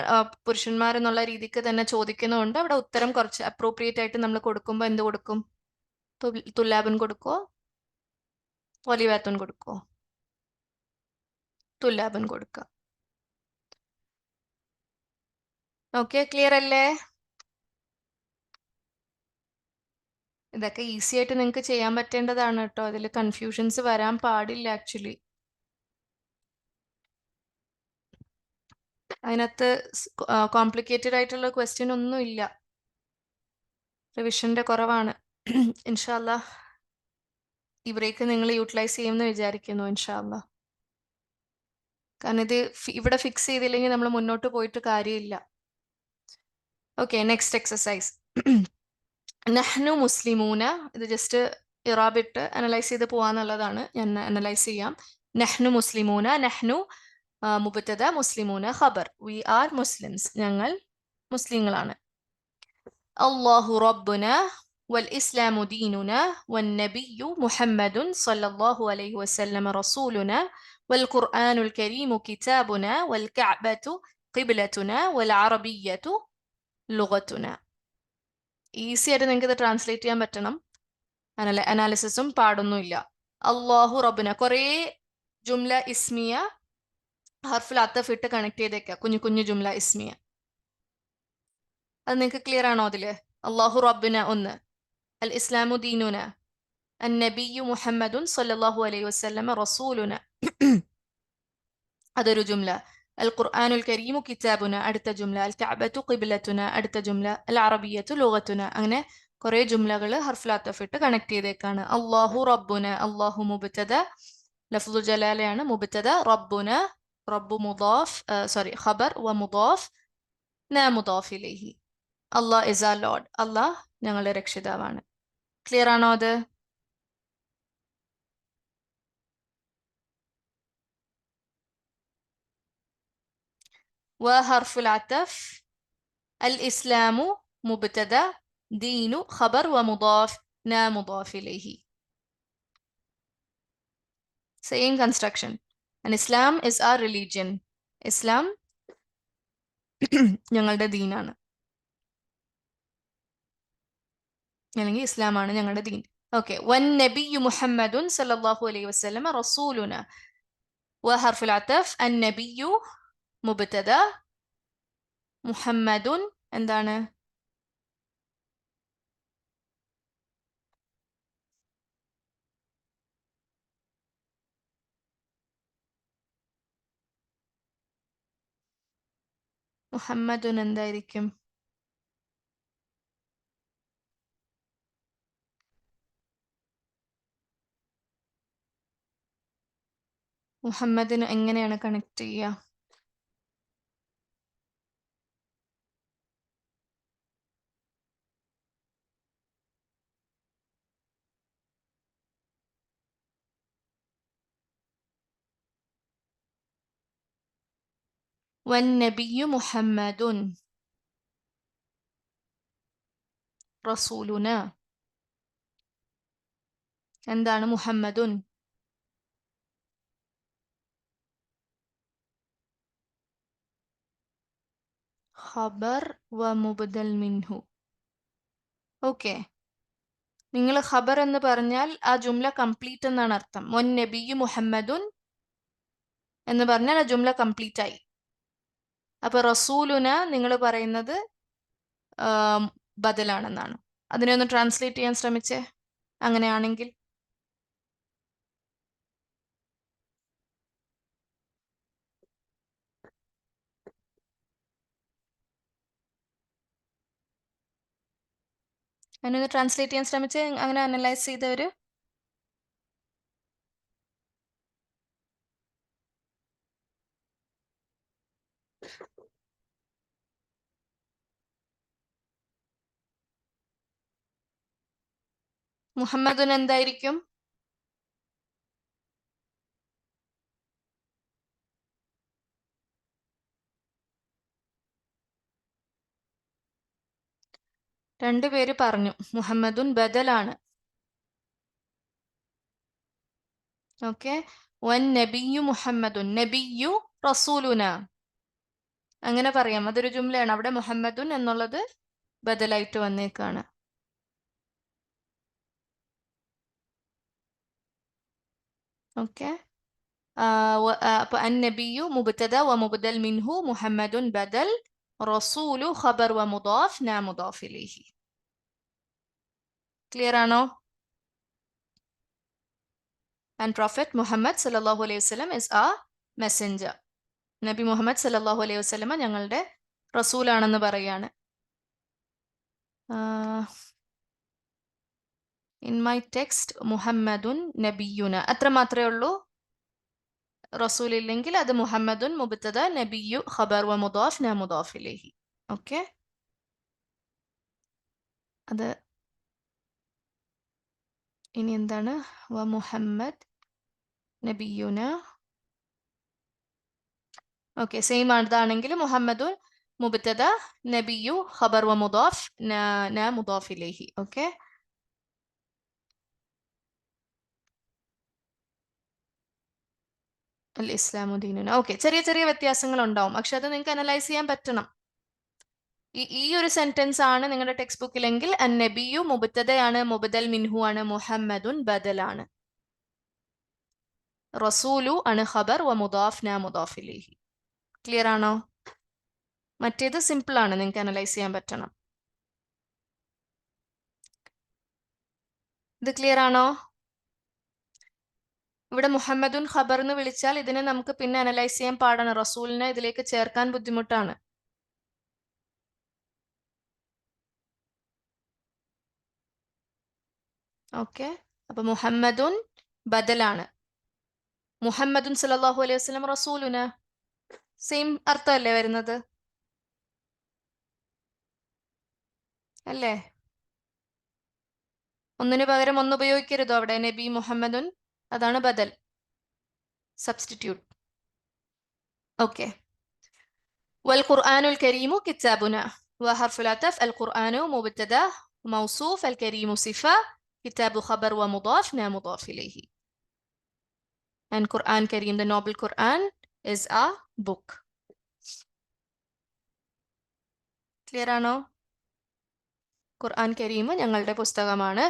S1: പുരുഷന്മാരെന്നുള്ള രീതിക്ക് തന്നെ ചോദിക്കുന്നതുകൊണ്ട് അവിടെ ഉത്തരം കുറച്ച് അപ്രോപ്രിയേറ്റ് ആയിട്ട് നമ്മൾ കൊടുക്കുമ്പോൾ എന്ത് കൊടുക്കും? തുല്ലാബുൻ കൊടുക്കോ? ത്വലിബാത്തുൻ കൊടുക്കോ? തുല്ലാബൻ കൊടുക്കുക. ഓക്കെ, ക്ലിയർ അല്ലേ? ഇതൊക്കെ ഈസി ആയിട്ട് നിങ്ങൾക്ക് ചെയ്യാൻ പറ്റേണ്ടതാണ് കേട്ടോ. അതിൽ കൺഫ്യൂഷൻസ് വരാൻ പാടില്ല ആക്ച്വലി. അതിനകത്ത് കോംപ്ലിക്കേറ്റഡ് ആയിട്ടുള്ള ക്വസ്റ്റ്യൻ ഒന്നും ഇല്ല. റിവിഷന്റെ കുറവാണ്. ഇൻഷാല്ലാ ഈ ബ്രേക്ക് നിങ്ങൾ യൂട്ടിലൈസ് ചെയ്യുമെന്ന് വിചാരിക്കുന്നു ഇൻഷാല്ലാ. കാരണം ഇത് ഇവിടെ ഫിക്സ് ചെയ്തില്ലെങ്കിൽ നമ്മൾ മുന്നോട്ട് പോയിട്ട് കാര്യമില്ല. Okay, next exercise. നഹ്നു മുസ്ലിമൂന. ഇത് ജസ്റ്റ് ഇറാബിട്ട് അനലൈസ് ചെയ്ത് പോവാന്നുള്ളതാണ്. ഞാൻ അനലൈസ് ചെയ്യാം. നഹ്നു മുസ്ലിമൂന. നഹ്നു മുബത്തദ, മുസ്ലിമൂന ഖബർ. We are Muslims. ഞങ്ങൾ മുസ്ലിങ്ങളാണ്. അല്ലാഹു റബ്ബുന വൽ ഇസ്ലാമു ദീനുന വന്നബിയ്യു മുഹമ്മദുൻ സ്വല്ലല്ലാഹു അലൈഹി വസല്ലമ റസൂലുന വൽ ഖുർആനുൽ കരീമു കിതാബുന വൽ കഅബതു ഖിബ്ലതുന വൽ അറബിയ്യതു ലുഗതുന. ഈസി ആയിട്ട് നിങ്ങൾക്ക് ഇത് ട്രാൻസ്ലേറ്റ് ചെയ്യാൻ പറ്റണം. അനാലിസിസും പാടൊന്നുമില്ല. അല്ലാഹു റബ്ബുന. കുറേ ജുംല ഇസ്മിയ ഹർഫുൽ അത്തഫ് ഇട്ട് കണക്ട് ചെയ്തേക്കാം. കുഞ്ഞു കുഞ്ഞു ജുംല ഇസ്മിയ. അത് നിങ്ങൾക്ക് ക്ലിയർ ആണോ? അതില് അല്ലാഹു റബ്ബുന ഒന്ന്, അൽ ഇസ്ലാമു ദീനുന, അൻ നബിയ്യു മുഹമ്മദുൻ സ്വല്ലല്ലാഹു അലൈഹി വസല്ലമ റസൂലുന, അതൊരു ജുംല. അൽ ഖുർആനുൽ കരീമു കിതാബുന അടുത്ത ജുംല. അൽ കഅബതു ഖിബ്ലതുന അടുത്ത ജുംല. അൽ അറബിയ്യതു ലുഗതുന. അങ്ങനെ കുറെ ജുംലകൾ ഹർഫുൽ അത്തഫ് ഇട്ട് കണക്ട് ചെയ്തേക്കാണ്. അല്ലാഹു റബ്ബുന. അല്ലാഹു മുബ്തദ, ലഫ്ദുൽ ജലാലയാണ്. മുബ്തദ റബ്ബുന, റബ്ബു മുദാഫ്, സോറി ഖബർ വ മുദാഫ് ന മുദാഫ് ഇലൈഹി. അല്ലാഹ് ഇസ് ആർ ലോർഡ്. അല്ലാഹ് ഞങ്ങളുടെ രക്ഷിതാവാണ്. ക്ലിയർ ആണോ അത്? وحرف العطف الإسلام مبتدأ دين خبر ومضاف نا مضاف إليه. Same construction. And Islam is our religion. Islam ഞങ്ങളുടെ ദീനാണ്, അല്ലെങ്കിൽ ഇസ്ലാമാണ് ഞങ്ങളുടെ ദീൻ. ഓക്കെ. വൻ നബിയ്യു മുഹമ്മദുൻ സല്ലല്ലാഹു അലൈഹി വസല്ലമ റസൂലുന. وحرف العطف النبي مبتدأ മുഹമ്മദുൻ എന്താണ്? മുഹമ്മദുൻ എന്തായിരിക്കും? മുഹമ്മദിന് എങ്ങനെയാണ് കണക്ട് ചെയ്യുക? വന്നബിയ്യു മുഹമ്മദുൻ റസൂലുന. എന്താണ് മുഹമ്മദുൻ? ഖബർ വ മുബദൽ മിൻഹു. ഓക്കെ, നിങ്ങൾ ഖബർ എന്ന് പറഞ്ഞാൽ ആ ജുംല കംപ്ലീറ്റ് എന്നാണ് അർത്ഥം. വൻ നബിയ്യു മുഹമ്മദുൻ എന്ന് പറഞ്ഞാൽ ആ ജുംല കംപ്ലീറ്റ് ആയി. അപ്പൊ റസൂലുന നിങ്ങൾ പറയുന്നത് ബദലാണെന്നാണ്. അതിനെ ഒന്ന് ട്രാൻസ്ലേറ്റ് ചെയ്യാൻ ശ്രമിച്ചേ അങ്ങനെയാണെങ്കിൽ. അതിനൊന്ന് ട്രാൻസ്ലേറ്റ് ചെയ്യാൻ ശ്രമിച്ചേ, അങ്ങനെ അനലൈസ് ചെയ്തവര്. മുഹമ്മദുൻ എന്തായിരിക്കും? രണ്ടുപേര് പറഞ്ഞു മുഹമ്മദുൻ ബദലാണ്. ഓക്കെ. വൻ നബിയു മുഹമ്മദുൻ, നബിയു റസൂലുന അങ്ങനെ പറയാം. അതൊരു ജുംലയാണ്. അവിടെ മുഹമ്മദുൻ എന്നുള്ളത് ബദലായിട്ട് വന്നേക്കാണ്. ഓക്കെ. അപ്പൊ അന്നബിയു മുബ്തദ വ മുബ്ദൽ മിൻഹു മുഹമ്മദുൻ ബദൽ റസൂലു ഖബർ വ മുദാഫ് നാ മുദാഫ് ഇലൈഹി. ക്ലിയർ ആണോ? And Prophet Muhammad sallallahu alayhi wasallam is a messenger. നബി മുഹമ്മദ് സല്ലല്ലാഹു അലൈഹി വസല്ലമ ഞങ്ങളുടെ റസൂലാണെന്ന് പറയാണ്. ഇൻ മൈ ടെക്സ്റ്റ് മുഹമ്മദുൻ നബിയുന, അത്ര മാത്രമേ ഉള്ളൂ. റസൂൽ ഇല്ലെങ്കിൽ അത് മുഹമ്മദുൻ മുബ്തദ നബിയു ഖബർ വ മുദാഫ് നാ മുദാഫ് ഇലൈഹി. ഓക്കെ, അത് ഇനി എന്താണ്? വ മുഹമ്മദ് നബിയുന. ഓക്കെ, സെയിം ആണെതാണെങ്കിൽ മുഹമ്മദുൻ മുബ്തദ നബിയു ഖബർ വ മുദാഫ് നാ മുദാഫ് ഇലൈഹി. ഓക്കെ, അൽ ഇസ്ലാമു ദീനുന. ഓക്കെ, ചെറിയ ചെറിയ വ്യത്യാസങ്ങൾ ഉണ്ടാവും, പക്ഷെ അത് നിങ്ങൾക്ക് അനലൈസ് ചെയ്യാൻ പറ്റണം. ഈ ഒരു സെന്റൻസ് ആണ് നിങ്ങളുടെ ടെക്സ്റ്റ് ബുക്കിലെങ്കിൽ അന്നബിയു മുബ്തദയാണ്, മുബ്ദൽ മിൻഹു ആണ്, മുഹമ്മദുൻ ബദലാണ്, റസൂലു ആണ് ഖബർ വ മുദാഫ് നാ മുദാഫ് ഇലൈഹി. ക്ലിയർ ആണോ? മറ്റേത് സിമ്പിൾ ആണ്, നിങ്ങൾക്ക് അനലൈസ് ചെയ്യാൻ പറ്റണം. ഇത് ക്ലിയർ ആണോ? ഇവിടെ മുഹമ്മദുൻ ഖബർ എന്ന് വിളിച്ചാൽ ഇതിനെ നമുക്ക് പിന്നെ അനലൈസ് ചെയ്യാൻ പാടാണ്, റസൂലിനെ ഇതിലേക്ക് ചേർക്കാൻ ബുദ്ധിമുട്ടാണ്. ഓക്കെ, അപ്പൊ മുഹമ്മദുൻ ബദലാണ്, മുഹമ്മദുൻ സല്ലല്ലാഹു അലൈഹി വസല്ലം റസൂലുന. സെയിം അർത്ഥമല്ലേ വരുന്നത്? അല്ലേ? ഒന്നിനു പകരം ഒന്ന് ഉപയോഗിക്കരുതോ അവിടെ? നബി മുഹമ്മദുൻ, അതാണ് ബദൽ, സബ്സ്റ്റിറ്റ്യൂട്ട്. ഓക്കെ. വൽ ഖുർആനുൽ കരീമു കിതാബുന വ ഹർഫുൽ അത്ഫ് അൽ ഖുർആനു മുബ്തദ മൗസൂഫ് അൽ കരീമു സിഫ കിതാബു ഖബർ വ മുദാഫ് നാ മുദാഫ് ഇലൈഹി. And Quran Kareem, the Noble Quran, is a book. Clear ആണോ? ഖുർആൻ കരീം ഞങ്ങളുടെ പുസ്തകമാണ്.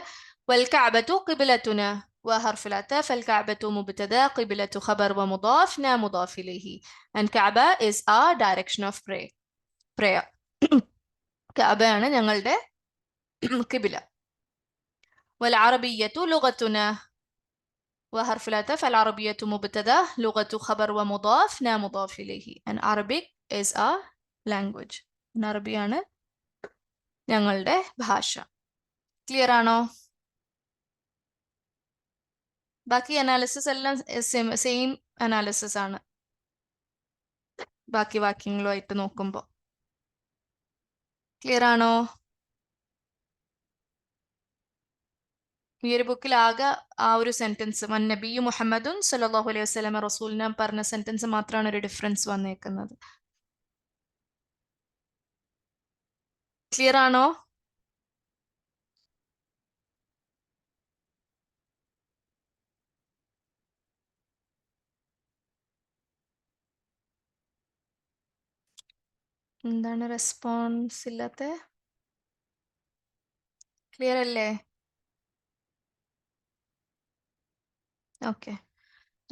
S1: വൽ കഅബതു ഖിബ്ലതുന വ ഹർഫുൽ അത്ഫ് അൽ കഅബതു മുബ്തദ ഖിബ്ലതു ഖബർ വ മുദാഫ് നാ മുദാഫ് ഇലൈഹി. And Kaaba is a direction of prayer. Kaaba ആണ് ഞങ്ങളുടെ ഖിബ്ല. വൽ അറബിയ്യതു ലുഗതുന وحرف العطف العربية مبتدأ لغة خبر ومضاف نا مضاف إليه. And Arabic is a language. അറബിയാണ് ഞങ്ങളുടെ ഭാഷ. ക്ലിയർ ആണോ? ബാക്കി അനാലിസിസ് എല്ലാം സെയിം അനാലിസിസ് ആണ് ബാക്കി വാക്യങ്ങളുമായിട്ട് നോക്കുമ്പോൾ. ക്ലിയർ ആണോ? ഈ ഒരു ബുക്കിൽ ആകെ ആ ഒരു സെന്റൻസ് നബിയു മുഹമ്മദുൻ സല്ലല്ലാഹു അലൈഹി വസല്ലം റസൂലിനെ പറഞ്ഞ സെന്റൻസ് മാത്രമാണ് ഒരു ഡിഫറൻസ് വന്നേക്കുന്നത്. ക്ലിയർ ആണോ? എന്താണ് റെസ്പോൺസ് ഇല്ലാത്ത? ക്ലിയർ അല്ലേ? ഓക്കെ,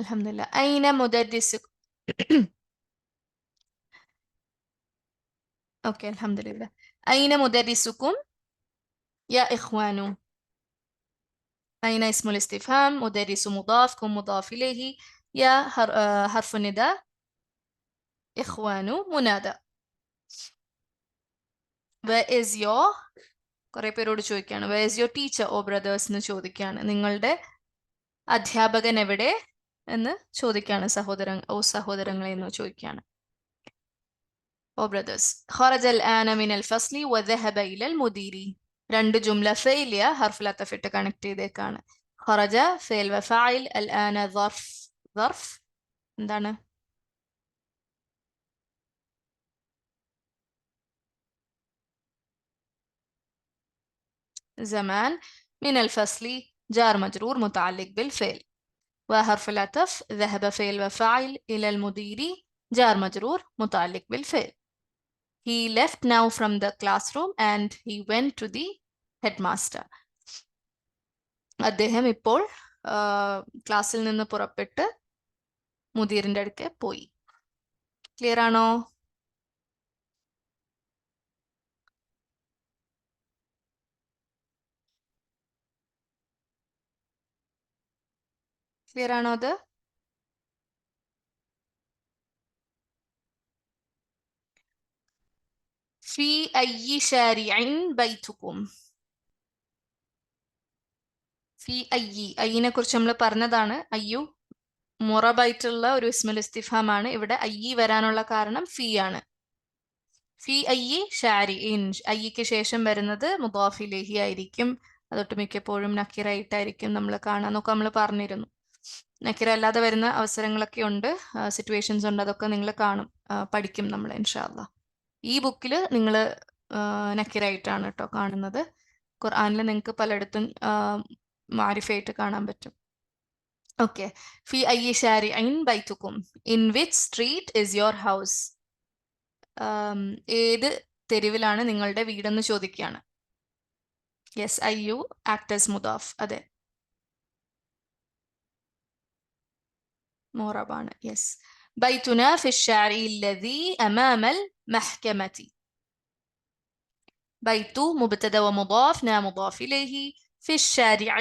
S1: അൽഹംദുലില്ലാഹ്. ഐന മുദർരിസുക്കും. ഓക്കെ, അൽഹംദുലില്ലാഹ്. ഐന മുദർരിസുക്കും യാ ഇഖ്വാനു. ഐന ഇസ്മുൽ ഇസ്തിഫാം, മുദർരിസു മുദാഫ്, കും മുദാഫ് ഇലൈഹി, യാ ഹർഫു നിദാ, ഇഖ്വാനു മുനാദ. Where is your, കുറെ പേരോട് ചോദിക്കുകയാണ്, where is your teacher or brothers എന്ന് ചോദിക്കുകയാണ്. നിങ്ങളുടെ അധ്യാപകൻ എവിടെ എന്ന് ചോദിക്കുകയാണ്. സഹോദരങ്ങളെ എന്ന് ചോദിക്കുകയാണ്. ഓ ബ്രദേഴ്സ്. خرج الآن من الفصل وذهب إلى المدير. രണ്ട് ജുംല ഫെയിലിയ ഹർഫുൽ അത്ഫ് ഇട്ട് കണക്ട് ചെയ്തേക്കാണ്. خرج ഫെയിൽ വഫാഇൽ, الآن ظرف എന്താണ്? زمان. من الفصل جار مجرور متعلق بالفعل. وحرف العطف ذهب فعل وفاعل إلى المدير جار مجرور متعلق بالفعل. He left now from the classroom and he went to the headmaster. അദ്ദേഹം ഇപ്പോൾ ക്ലാസ്സിൽ നിന്ന് പുറപ്പെട്ട് മുദീറിന്റെ അടുക്കെ പോയി. ക്ലിയർ ആണോ? ക്ലിയർ ആണോ അത്? ഫി അയ്യി ശാരിഇൻ ബൈതുക്കും. ഫി അയ്യി, അയ്യിനെ കുറിച്ച് നമ്മൾ പറഞ്ഞതാണ്. അയ്യു മുറബായിട്ടുള്ള ഒരു ഇസ്മുൽ ഇസ്തിഫാമാണ്. ഇവിടെ അയ്യി വരാനുള്ള കാരണം ഫി ആണ്. ഫി അയ്യി ഷാരിഇൻ, അയ്യിക്ക് ശേഷം വരുന്നത് മുദാഫ് ഇലൈഹി ആയിരിക്കും. അതൊട്ട് മിക്കപ്പോഴും നക്കിറായിട്ടായിരിക്കും നമ്മൾ കാണാൻ നോക്കുക. നമ്മൾ പറഞ്ഞിരുന്നു നക്കിറ അല്ലാതെ വരുന്ന അവസരങ്ങളൊക്കെ ഉണ്ട്, സിറ്റുവേഷൻസ് ഉണ്ട്. അതൊക്കെ നിങ്ങൾ കാണും, പഠിക്കും നമ്മൾ ഇൻഷാ അല്ലാഹ്. ഈ ബുക്കിൽ നിങ്ങൾ നക്കിറായിട്ടാണ് കേട്ടോ കാണുന്നത്. ഖുർആനിൽ നിങ്ങൾക്ക് പലയിടത്തും മാരിഫയായിട്ട് കാണാൻ പറ്റും. ഓക്കെ. ഫി അയ്യി ഷാരിഇൻ ബൈതുക്കും, in which street is your house. ഏത് തെരുവിലാണ് നിങ്ങളുടെ വീടെന്ന് ചോദിക്കുകയാണ്. യെസ്, അയ്യു ആക്ടേഴ്സ് മുദാഫ്. അതെ, മോറബാണ്. യെസ്. ബൈതുന ഫി الشارع الذي أمام المحكمة. ബൈതു മുബ്തദ വ മുദാഫ്, ന മുദാഫ് ഇലൈഹി. ഫി الشارع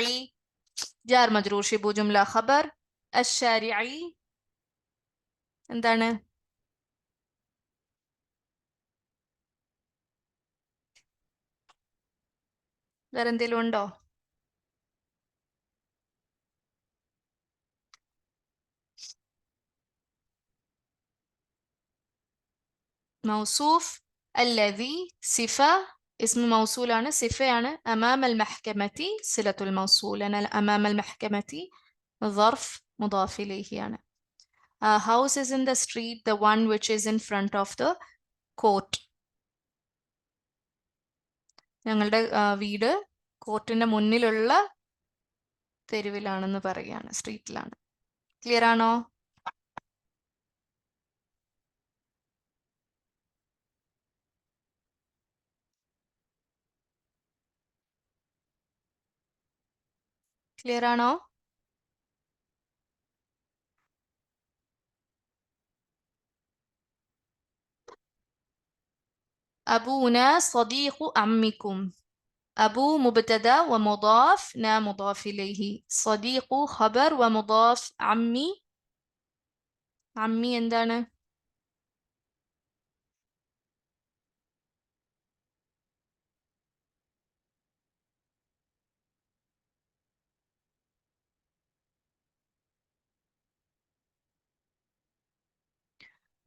S1: ജാർ മജ്റൂർ ഷിബു ജുംല ഖബർ. الشارع എന്താണ്? വേറെ എന്തെങ്കിലും ഉണ്ടോ? മൗസൂഫ് അല്ലദി സിഫ ഇസ്മു മൗസൂലാണ്, സിഫയാണ്. അമാമൽ മഹ്കമത്തി സിലത്തുൽ മൗസൂൽ. അമാമൽ മഹ്കമത്തി ظرف മുദാഫ് ഇലൈഹിയാണ്. House is in the street, the one which is in front of the court. ഞങ്ങളുടെ വീട് കോർട്ടിന്റെ മുന്നിലുള്ള തെരുവിലാണെന്ന് പറയുകയാണ്, സ്ട്രീറ്റിലാണ്. ക്ലിയർ ആണോ? ക്ലിയർ ആണോ? അബൂന സദീഖു അമ്മിക്കും. അബു മുബ്തദ വ മുദാഫ്, ന മുദാഫ് ഇലൈഹി. സദീഖു ഖബർ വ മുദാഫ്. അമ്മി, അമ്മി എന്താണ്?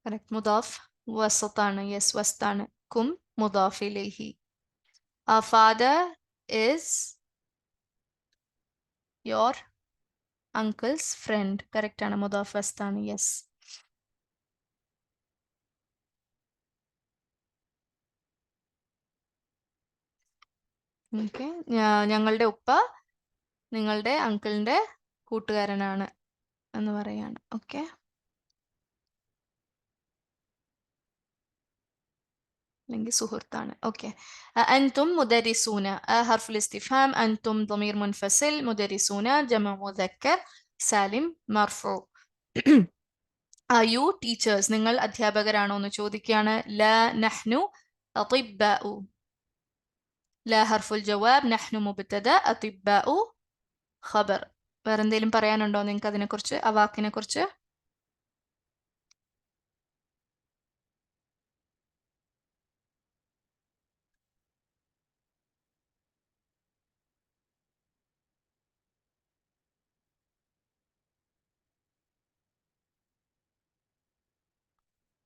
S1: കറക്റ്റ്, മുദാഫ് വസത്താണ്. യെസ്, വസ്താണ്. കും മുദാഫ് ഇലൈഹി. Our father is your uncle's friend. Correct ആണ്, മുദാഫ് വസ്താണ്. യെസ്. ഓക്കെ. ഞങ്ങളുടെ ഉപ്പ നിങ്ങളുടെ അങ്കിളിന്റെ കൂട്ടുകാരനാണ് എന്ന് പറയാണ്. ഓക്കെ. അല്ലെങ്കിൽ സുഹൃത്താണ്. ഓക്കെ. അൻതും മുദരിസൂന, ഹർഫുൽ ഇസ്തിഫാം. അൻതും ضمير منفصل. മുദരിസൂന ജമഉ മുദക്കർ സാലിം മർഫു. Are you teachers? നിങ്ങൾ അധ്യാപകരാണോ എന്ന് ചോദിക്കുകയാണ്. ലാ നഹ്നു അത്തിബ്ബാഉ. ലാ ഹർഫുൽ ജവാബ്, നഹ്നു മുബ്തദ, അത്തിബ്ബാഉ ഖബർ. വേറെ എന്തെങ്കിലും പറയാനുണ്ടോ നിങ്ങൾക്ക് അതിനെക്കുറിച്ച്, ആ വാക്കിനെ കുറിച്ച്?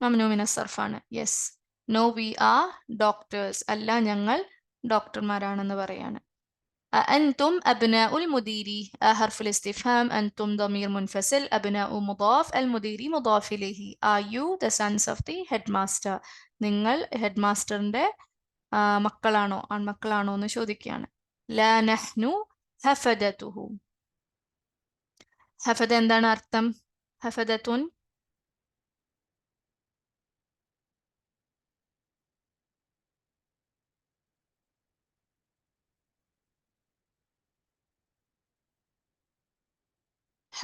S1: മംനൂ മിന സർഫാണ്. Yes. No we are doctors. അല്ല, ഞങ്ങൾ ഡോക്ടർമാരാണെന്ന് പറയാണ്. أنتم أبناء المديري. حرف الاستفهام. أنتم ضمير منفصل. أبناء مضاف. المديري مضاف إليه. Are you the sons of the headmaster? നിങ്ങൾ ഹെഡ്മാസ്റ്ററിന്റെ മക്കളാണോ, ആൺമക്കളാണോ എന്ന് ചോദിക്കുകയാണ്. ലാ നഹ്നു ഹഫദതുഹു. ഹഫദ എന്താണ് അർത്ഥം? ഹഫദത്തുൻ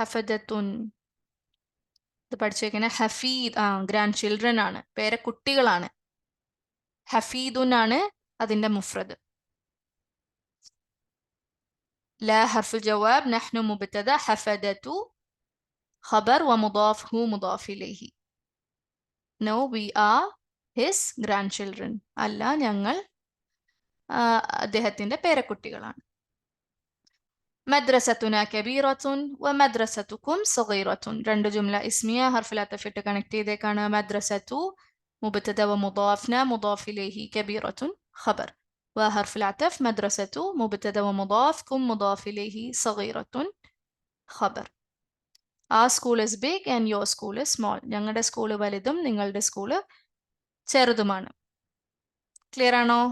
S1: ഹഫദത്തുൻ. ഇത് പഠിച്ചേക്കണേ. ഹഫീദ് ഗ്രാൻഡ് ചിൽഡ്രൻ ആണ്, പേരക്കുട്ടികളാണ്. ഹഫീദുൻ ആണ് അതിന്റെ മുഫ്രദ്. لا حرف الجواب نحن مبتدا حفدة خبر ومضاف هو مضاف إليه. No, we are his grandchildren. അല്ല, ഞങ്ങൾ അദ്ദേഹത്തിന്റെ പേരക്കുട്ടികളാണ്. മദ്രസത്തുന കബീറത്തുൻ വമദ്രസത്തുക്കും സഗീറത്തുൻ. രണ്ട് ജുംല ഇസ്മിയ ഹർഫിൽ അത്തഫിട്ട് കണക്ട് ചെയ്തേക്കാണ്. മദ്രസത്തു മുബ്തദ വമുദാഫ് ന മുദാഫ് ഇലൈഹി, കബീറത്തുൻ ഖബർ. وحرف العطف مدرسة مبتدا ومضاف كم مضاف إليه صغيرة خبر. Our school is big and your school is small. ഞങ്ങളുടെ സ്കൂൾ വലുതും നിങ്ങളുടെ സ്കൂൾ ചെറുതുമാണ്. ക്ലിയർ ആണോ?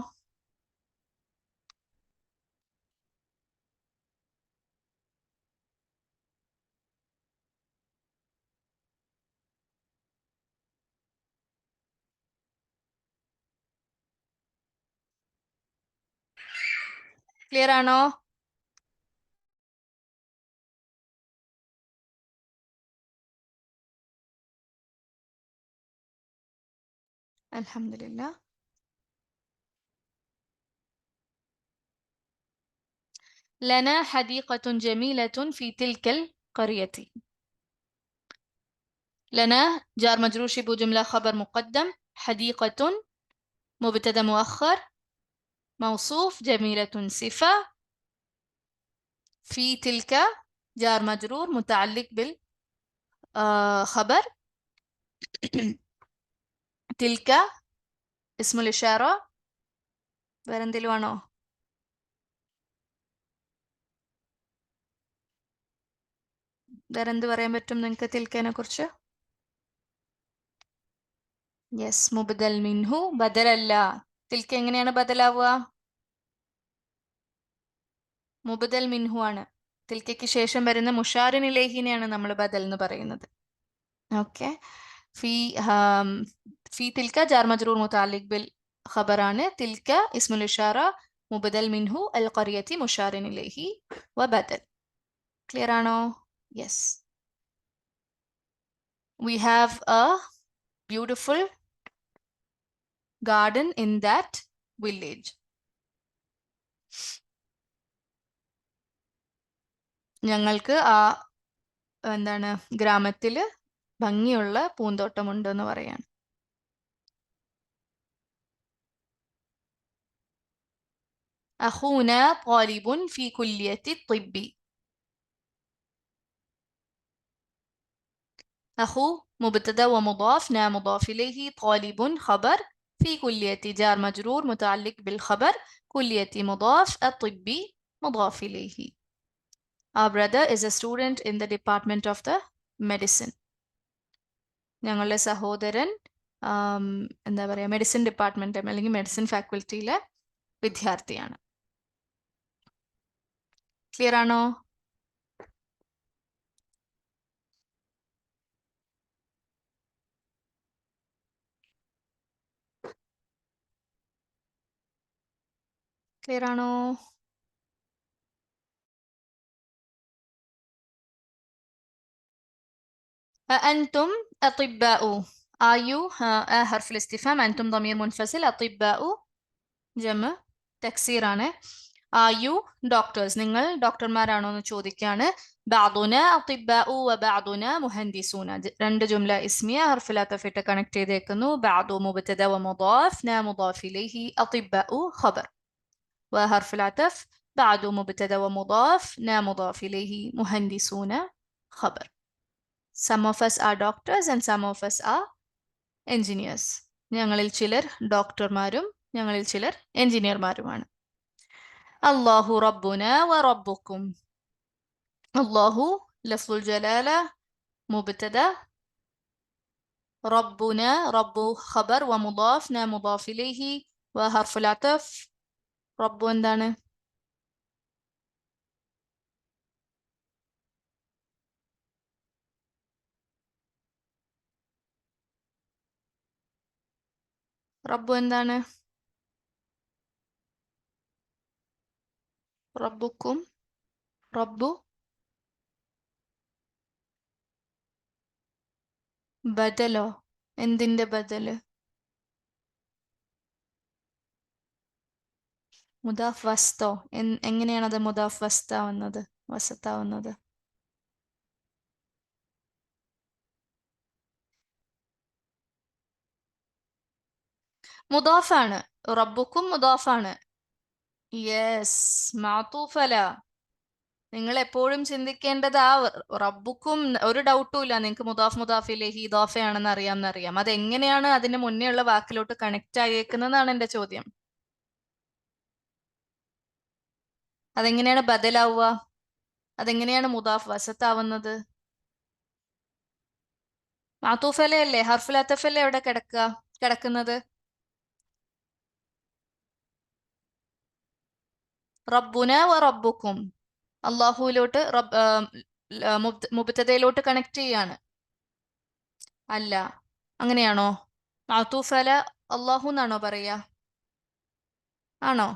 S1: ക്ലിയർ ആണോ? അൽഹംദുലില്ലാ. لنا حديقة جميلة في تلك القرية. لنا جار مجرور شبه جملة خبر مقدم. حديقة مبتدا مؤخر. موصوف جميلة صفة. في تلك جار مجرور متعلق بالخبر. تلك اسم الإشارة. വേറെന്തെങ്കിലും ആണോ? വേറെന്ത് പറയാൻ പറ്റും നിങ്ങൾക്ക് തിൽക്കനെ കുറിച്ച്? യെസ്, മുബദൽ മിൻഹു. ബദലല്ല. തിൽക്ക എങ്ങനെയാണ് ബദലാവുക? മുബദൽ മിൻഹു ആണ്. തിൽക്കയ്ക്ക് ശേഷം വരുന്ന മുഷാറിൻ ഇലൈഹിനെയാണ് നമ്മൾ ബദൽ എന്ന് പറയുന്നത്. ഓക്കെ. ഫി തിൽക്ക ജാർ മജ്റൂർ മുതഅല്ലിഖ് ബിൽ ഖബറാണ്. തിൽക്ക ഇസ്മുൽ ഇഷാറ മുബദൽ മിൻഹു അൽ ഖറിയത്തി മുഷാറിൻ ഇലൈഹി വ ബദൽ. ക്ലിയർ ആണോ? Yes. We have a beautiful garden in that village. ഞങ്ങൾക്ക് ആ എന്താണ് ഗ്രാമത്തില് ഭംഗിയുള്ള പൂന്തോട്ടമുണ്ട് എന്ന് പറയാണ്. أخونا طالب في كلية الطب. أخو مبتدا ومضاف نا مضاف إليه. طالب خبر. في كلية جار مجرور متعلق بالخبر. كلية مضاف. الطبي مضاف إليه. Our brother is a student in the department of the medicine. ഞങ്ങളുടെ സഹോദരൻ എന്താ പറയുക, മെഡിസിൻ ഡിപ്പാർട്ട്മെന്റ് അല്ലെങ്കിൽ മെഡിസിൻ ഫാക്കൽറ്റിയിലെ വിദ്യാർത്ഥിയാണ്. ക്ലിയർ ആണോ? ക്ലിയർ ആണോ? أنتم أطباء. آيو حرف الاستفهام. أنتم ضمير منفصل. أطباء جمع تكسير ആണ്. ആയു ഡോക്ടേഴ്സ്, നിങ്ങൾ ഡോക്ടർമാരാണോ എന്ന് ചോദിക്കുകയാണ്. ബഅദുന അത്തിബാഉ വബഅദുന മുഹന്ദിസൂന. രണ്ട് ജുംല ഇസ്മിയ ഹർഫിൽ അത്ഫിട്ട് കണക്ട് ചെയ്തേക്കുന്നു. ബഅദു മുബ്തദ വമുദാഫ് ന മുദാഫ് ഇലൈഹി. അത്തിബാഉ ഖബർ. വഹർഫുൽ അത്ഫ് ബഅദു മുബ്തദ വമുദാഫ് ന മുദാഫ് ഇലൈഹി. മുഹന്ദിസൂന ഖബർ. Some of us are doctors and some of us are engineers. ഞങ്ങളിൽ ചിലർ ഡോക്ടർമാരും ഞങ്ങളിൽ ചിലർ എഞ്ചിനീയർമാരുമാണ്. അല്ലാഹു റബ്ബുന വ റബ്ബുക്കും. അല്ലാഹു ലഫ്ദുൽ ജലാല മുബ്തദ. റബ്ബുന റബ്ബു ഖബർ വ മുദാഫ് ന മുദാഫ് ഇലൈഹി വ ഹർഫുൽ അത്ഫ്. റബ്ബു എന്താണ്? റബ്ബു എന്താണ്? റബ്ബുക്കും. റബ്ബു ബദലോ? എന്തിന്റെ ബദല്? മുദാഫ് വസ്തോ? എങ്ങനെയാണത് മുദാഫ് വസ്താവുന്നത്, വസത്താവുന്നത്? മുദാഫാണ്. റബ്ബുക്കും മുദാഫാണ്. യെസ്, മാത്തൂഫല. നിങ്ങൾ എപ്പോഴും ചിന്തിക്കേണ്ടത് ആ റബ്ബുക്കും ഒരു ഡൗട്ടും ഇല്ല, നിങ്ങൾക്ക് മുദാഫ് മുദാഫിലേഹി ഇദാഫയാണെന്ന് അറിയാം. അതെങ്ങനെയാണ് അതിന് മുന്നേ ഉള്ള വാക്കിലോട്ട് കണക്ട് ആയേക്കുന്നതാണ് എന്റെ ചോദ്യം. അതെങ്ങനെയാണ് ബദലാവുക? അതെങ്ങനെയാണ് മുദാഫ് വസത്താവുന്നത്? മാത്തൂഫലയല്ലേ? ഹർഫുൽ അത്തഫല്ലേ എവിടെ കിടക്കുന്നത്? റബ്ബുന വ റബ്ബുക്കും. അള്ളാഹുവിലോട്ട് മുബ്തദയിലോട്ട് കണക്ട് ചെയ്യാണ്. അല്ല, അങ്ങനെയാണോ? മാത്തൂഫല അള്ളാഹു എന്നാണോ പറയാ? ആണോ?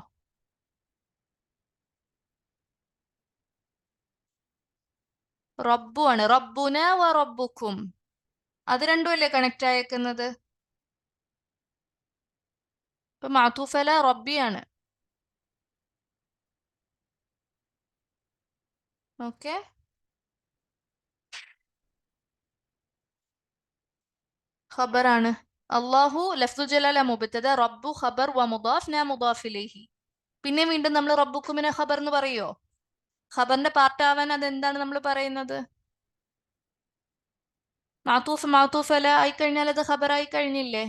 S1: റബ്ബു ആണ്. റബ്ബുന വ റബ്ബുക്കും, അത് രണ്ടും അല്ലേ കണക്ട് ആയേക്കുന്നത്? ഇപ്പൊ മാത്തൂഫല റബ്ബിയാണ്. ഓക്കെ, ഖബറാണ്. അള്ളാഹു ലഫ്ദുൽ ജലാല മുബ്തദ, റബ്ബു ഖബർ, വ മുദാഫ് ന മുദാഫ് ഇലൈഹി. പിന്നെ വീണ്ടും നമ്മൾ റബ്ബുക്കുമിനെ ഖബർ എന്ന് പറയോ? ഖബറിന്റെ പാർട്ടാവാൻ അതെന്താണ് നമ്മൾ പറയുന്നത്? മാത്തൂഫ് അല ആയിക്കഴിഞ്ഞാൽ അത് ഖബറായി കഴിഞ്ഞില്ലേ?